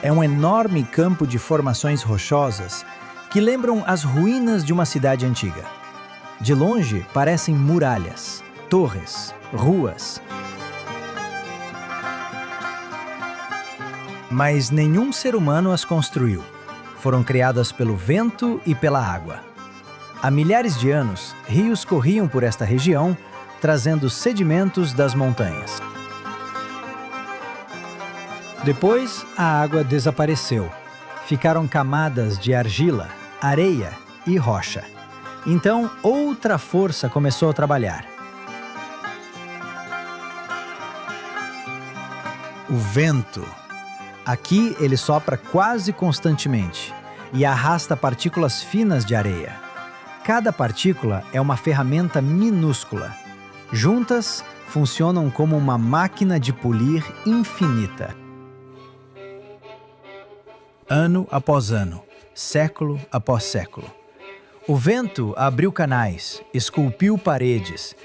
É um enorme campo de formações rochosas que lembram as ruínas de uma cidade antiga. De longe, parecem muralhas, torres, ruas. mas nenhum ser humano as construiu. Foram criadas pelo vento e pela água. Há milhares de anos, rios corriam por esta região, trazendo sedimentos das montanhas. Depois, a água desapareceu. Ficaram camadas de argila, areia e rocha. Então, outra força começou a trabalhar. O vento. Aqui ele sopra quase constantemente e arrasta partículas finas de areia. Cada partícula é uma ferramenta minúscula. Juntas, funcionam como uma máquina de polir infinita. Ano após ano, século após século. O vento abriu canais, esculpiu paredes,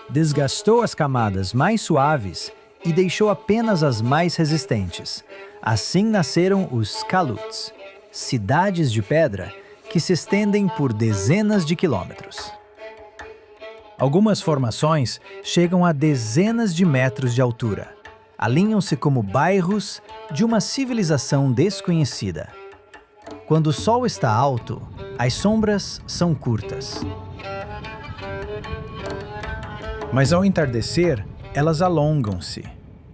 desgastou as camadas mais suaves e deixou apenas as mais resistentes. Assim nasceram os caluts, cidades de pedra que se estendem por dezenas de quilômetros. Algumas formações chegam a dezenas de metros de altura. Alinham-se como bairros de uma civilização desconhecida. Quando o sol está alto, as sombras são curtas. Mas ao entardecer, elas alongam-se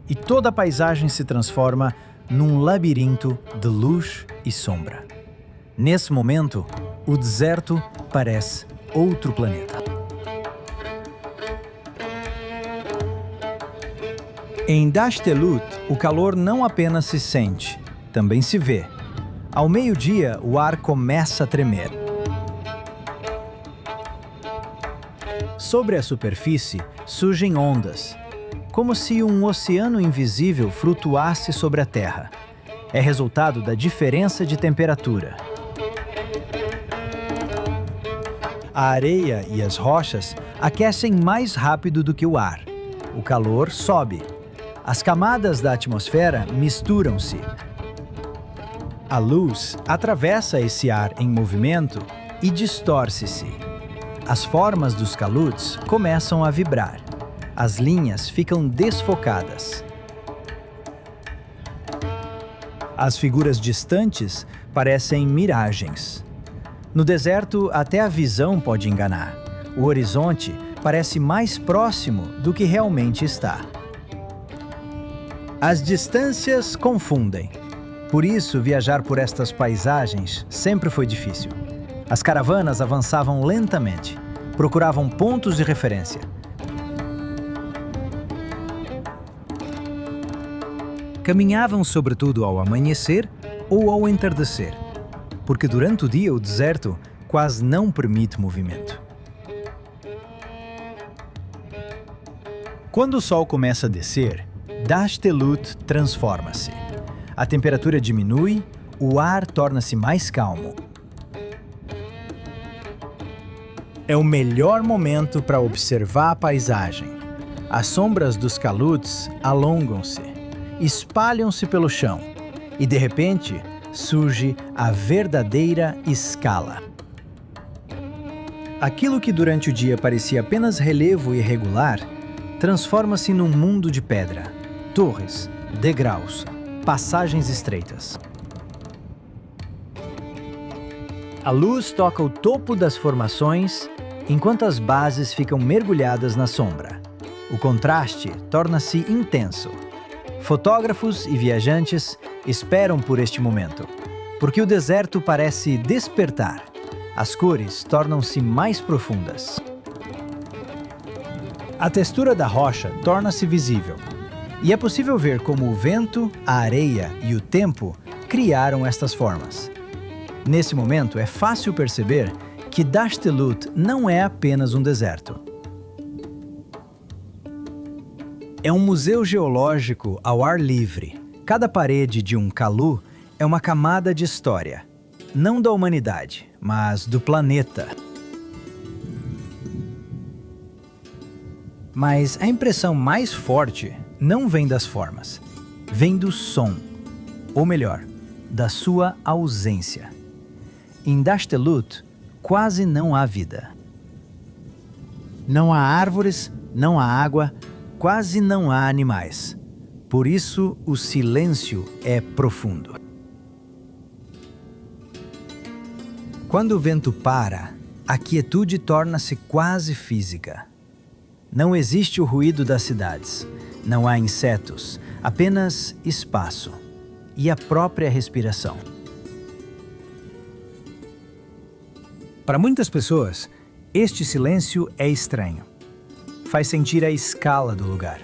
e toda a paisagem se transforma num labirinto de luz e sombra. Nesse momento, o deserto parece outro planeta. Em Dashtelut, o calor não apenas se sente, também se vê. Ao meio-dia, o ar começa a tremer. Sobre a superfície, surgem ondas, como se um oceano invisível flutuasse sobre a Terra. É resultado da diferença de temperatura. A areia e as rochas aquecem mais rápido do que o ar. O calor sobe. As camadas da atmosfera misturam-se. A luz atravessa esse ar em movimento e distorce-se. As formas dos caluts começam a vibrar. As linhas ficam desfocadas. As figuras distantes parecem miragens. No deserto, até a visão pode enganar. O horizonte parece mais próximo do que realmente está. As distâncias confundem. Por isso, viajar por estas paisagens sempre foi difícil. As caravanas avançavam lentamente, procuravam pontos de referência. Caminhavam sobretudo ao amanhecer ou ao entardecer, porque durante o dia o deserto quase não permite movimento. Quando o sol começa a descer, Dashtelut transforma-se. A temperatura diminui, o ar torna-se mais calmo. É o melhor momento para observar a paisagem. As sombras dos caluts alongam-se, espalham-se pelo chão e, de repente, surge a verdadeira escala. Aquilo que durante o dia parecia apenas relevo irregular, transforma-se num mundo de pedra, torres, degraus, passagens estreitas. A luz toca o topo das formações, enquanto as bases ficam mergulhadas na sombra. O contraste torna-se intenso. Fotógrafos e viajantes esperam por este momento, porque o deserto parece despertar. As cores tornam-se mais profundas. A textura da rocha torna-se visível, e é possível ver como o vento, a areia e o tempo criaram estas formas. Nesse momento, é fácil perceber que Dashtelut não é apenas um deserto. É um museu geológico ao ar livre. Cada parede de um calu é uma camada de história, não da humanidade, mas do planeta. Mas a impressão mais forte não vem das formas, vem do som, ou melhor, da sua ausência. Em Dashtelut, quase não há vida. Não há árvores, não há água, quase não há animais. Por isso, o silêncio é profundo. Quando o vento para, a quietude torna-se quase física. Não existe o ruído das cidades, não há insetos, apenas espaço e a própria respiração. Para muitas pessoas, este silêncio é estranho. Faz sentir a escala do lugar.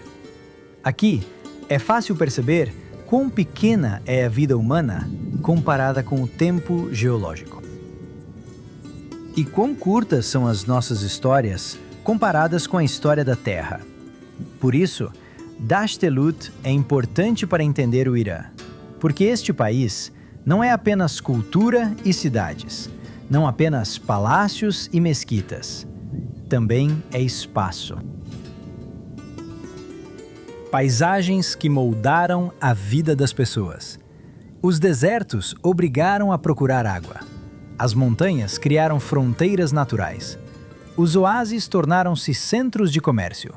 Aqui, é fácil perceber quão pequena é a vida humana comparada com o tempo geológico. E quão curtas são as nossas histórias comparadas com a história da Terra. Por isso, Dasht Elut é importante para entender o Irã, porque este país não é apenas cultura e cidades, não apenas palácios e mesquitas, também é espaço. Paisagens que moldaram a vida das pessoas. Os desertos obrigaram a procurar água. As montanhas criaram fronteiras naturais. Os oásis tornaram-se centros de comércio.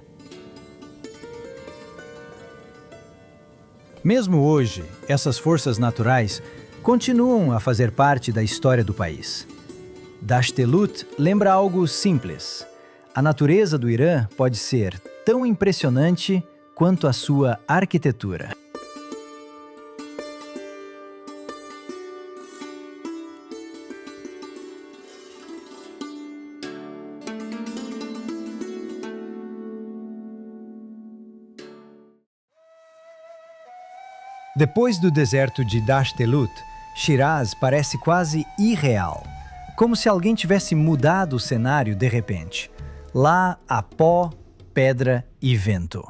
Mesmo hoje, essas forças naturais continuam a fazer parte da história do país. Dasht Elut lembra algo simples. A natureza do Irã pode ser tão impressionante quanto a sua arquitetura. Depois do deserto de Dasht Elut, Shiraz parece quase irreal, como se alguém tivesse mudado o cenário de repente. Lá há pó, pedra e vento.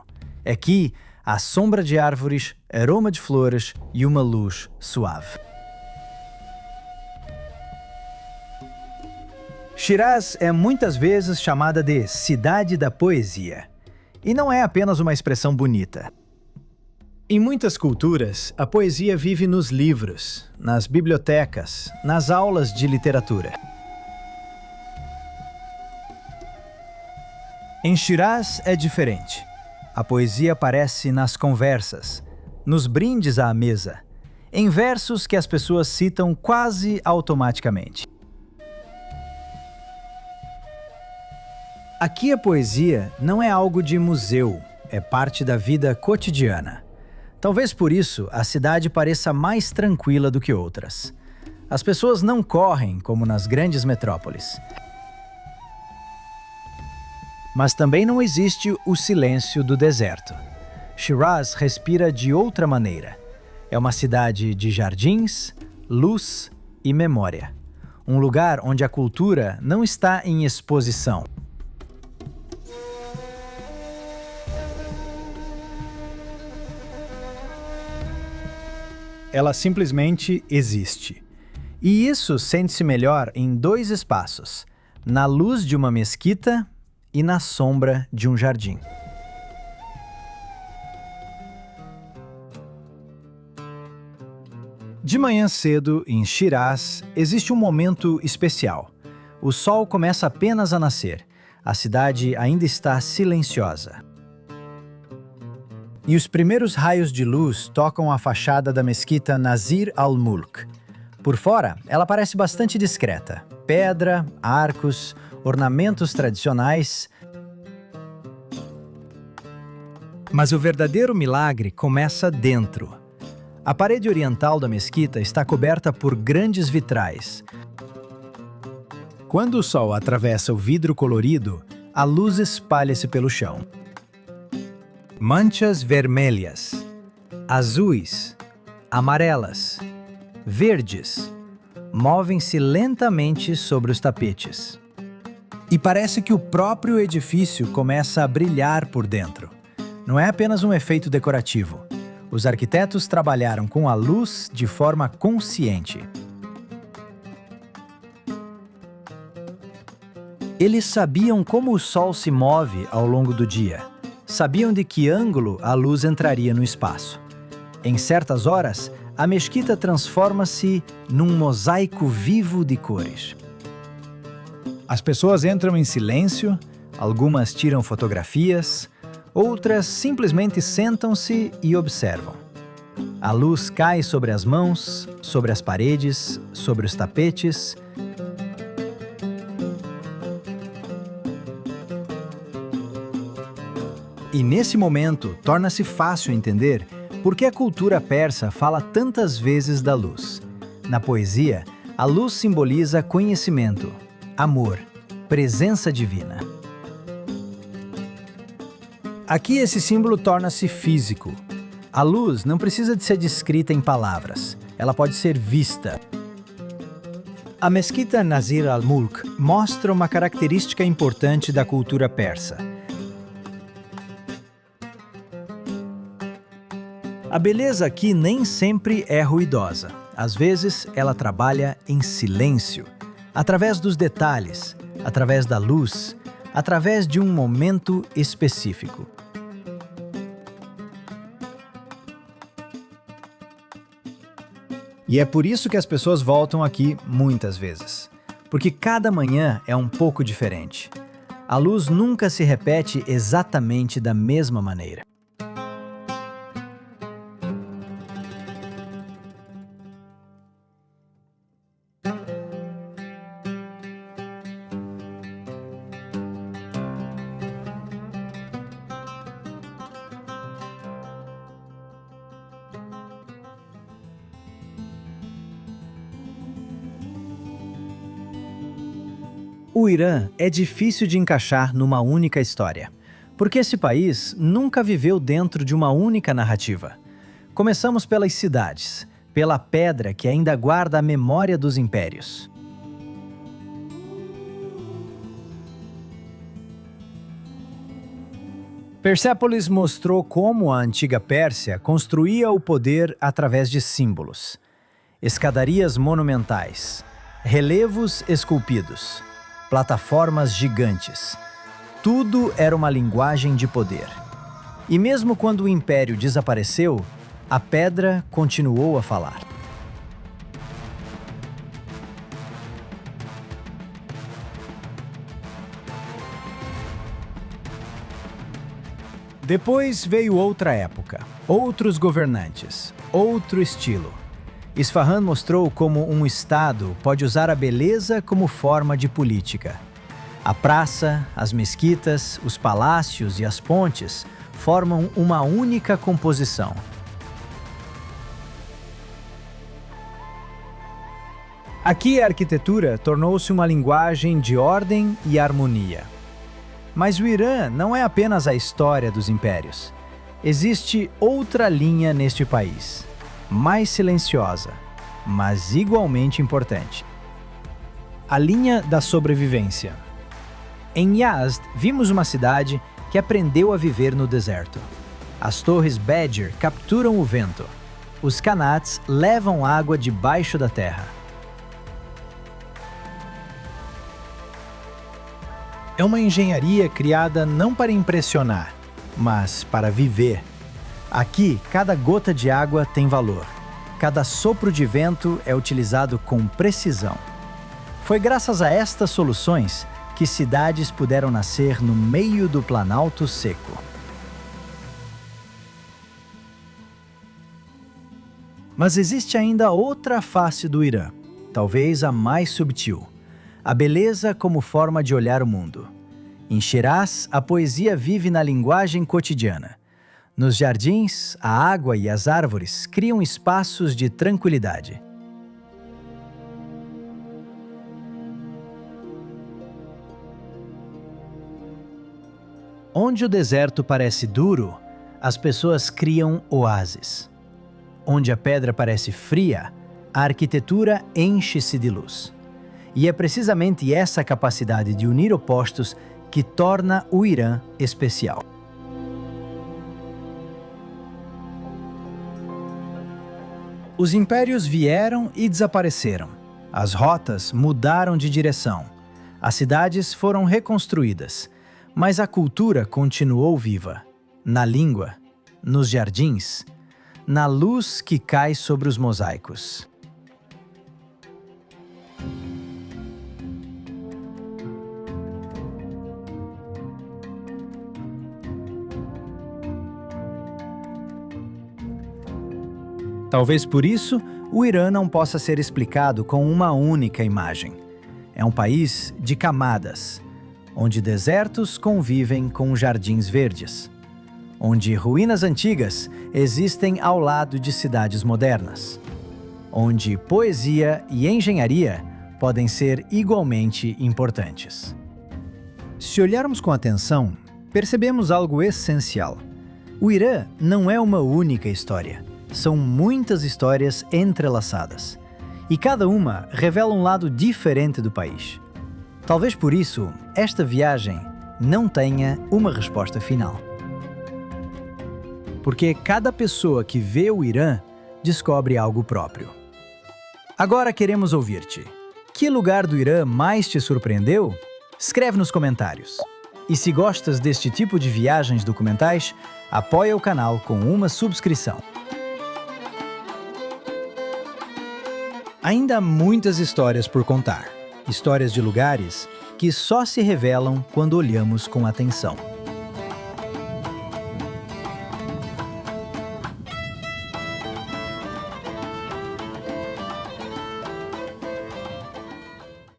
Aqui há sombra de árvores, aroma de flores e uma luz suave. Shiraz é muitas vezes chamada de Cidade da Poesia. E não é apenas uma expressão bonita. Em muitas culturas, a poesia vive nos livros, nas bibliotecas, nas aulas de literatura. Em Shiraz é diferente. A poesia aparece nas conversas, nos brindes à mesa, em versos que as pessoas citam quase automaticamente. Aqui a poesia não é algo de museu, é parte da vida cotidiana. Talvez por isso a cidade pareça mais tranquila do que outras. As pessoas não correm como nas grandes metrópoles. Mas também não existe o silêncio do deserto. Shiraz respira de outra maneira. É uma cidade de jardins, luz e memória. Um lugar onde a cultura não está em exposição. Ela simplesmente existe. E isso sente-se melhor em dois espaços: na luz de uma mesquita e na sombra de um jardim. De manhã cedo, em Shiraz, existe um momento especial. O sol começa apenas a nascer. A cidade ainda está silenciosa. E os primeiros raios de luz tocam a fachada da mesquita Nazir al-Mulk. Por fora, ela parece bastante discreta. Pedra, arcos, ornamentos tradicionais. Mas o verdadeiro milagre começa dentro. A parede oriental da mesquita está coberta por grandes vitrais. Quando o sol atravessa o vidro colorido, a luz espalha-se pelo chão. Manchas vermelhas, azuis, amarelas, verdes, movem-se lentamente sobre os tapetes. E parece que o próprio edifício começa a brilhar por dentro. Não é apenas um efeito decorativo. Os arquitetos trabalharam com a luz de forma consciente. Eles sabiam como o sol se move ao longo do dia. Sabiam de que ângulo a luz entraria no espaço. Em certas horas, a mesquita transforma-se num mosaico vivo de cores. As pessoas entram em silêncio, algumas tiram fotografias, Outras simplesmente sentam-se e observam. A luz cai sobre as mãos, sobre as paredes, sobre os tapetes. E nesse momento, torna-se fácil entender por que a cultura persa fala tantas vezes da luz. Na poesia, a luz simboliza conhecimento, amor, presença divina. Aqui esse símbolo torna-se físico. A luz não precisa de ser descrita em palavras, ela pode ser vista. A mesquita Nazir al-Mulk mostra uma característica importante da cultura persa. A beleza aqui nem sempre é ruidosa. Às vezes, ela trabalha em silêncio, através dos detalhes, através da luz, através de um momento específico. E é por isso que as pessoas voltam aqui muitas vezes. Porque cada manhã é um pouco diferente. A luz nunca se repete exatamente da mesma maneira. O Irã é difícil de encaixar numa única história, porque esse país nunca viveu dentro de uma única narrativa. Começamos pelas cidades, pela pedra que ainda guarda a memória dos impérios. Persépolis mostrou como a antiga Pérsia construía o poder através de símbolos. Escadarias monumentais, relevos esculpidos, plataformas gigantes. Tudo era uma linguagem de poder. E mesmo quando o império desapareceu, a pedra continuou a falar. Depois veio outra época, outros governantes, outro estilo. Isfahan mostrou como um Estado pode usar a beleza como forma de política. A praça, as mesquitas, os palácios e as pontes formam uma única composição. Aqui a arquitetura tornou-se uma linguagem de ordem e harmonia. Mas o Irã não é apenas a história dos impérios. Existe outra linha neste país, mais silenciosa, mas igualmente importante. A linha da sobrevivência. Em Yazd, vimos uma cidade que aprendeu a viver no deserto. As torres Badger capturam o vento. Os qanats levam água debaixo da terra. É uma engenharia criada não para impressionar, mas para viver. Aqui, cada gota de água tem valor. Cada sopro de vento é utilizado com precisão. Foi graças a estas soluções que cidades puderam nascer no meio do Planalto Seco. Mas existe ainda outra face do Irã, talvez a mais subtil. A beleza como forma de olhar o mundo. Em Shiraz, a poesia vive na linguagem cotidiana. Nos jardins, a água e as árvores criam espaços de tranquilidade. Onde o deserto parece duro, as pessoas criam oásis. Onde a pedra parece fria, a arquitetura enche-se de luz. E é precisamente essa capacidade de unir opostos que torna o Irã especial. Os impérios vieram e desapareceram. As rotas mudaram de direção. As cidades foram reconstruídas. Mas a cultura continuou viva. Na língua, nos jardins, na luz que cai sobre os mosaicos. Talvez por isso, o Irã não possa ser explicado com uma única imagem. É um país de camadas, onde desertos convivem com jardins verdes, onde ruínas antigas existem ao lado de cidades modernas, onde poesia e engenharia podem ser igualmente importantes. Se olharmos com atenção, percebemos algo essencial. O Irã não é uma única história. São muitas histórias entrelaçadas. E cada uma revela um lado diferente do país. Talvez por isso, esta viagem não tenha uma resposta final. Porque cada pessoa que vê o Irã descobre algo próprio. Agora queremos ouvir-te. Que lugar do Irã mais te surpreendeu? Escreve nos comentários. E se gostas deste tipo de viagens documentais, apoia o canal com uma subscrição. Ainda há muitas histórias por contar. Histórias de lugares que só se revelam quando olhamos com atenção.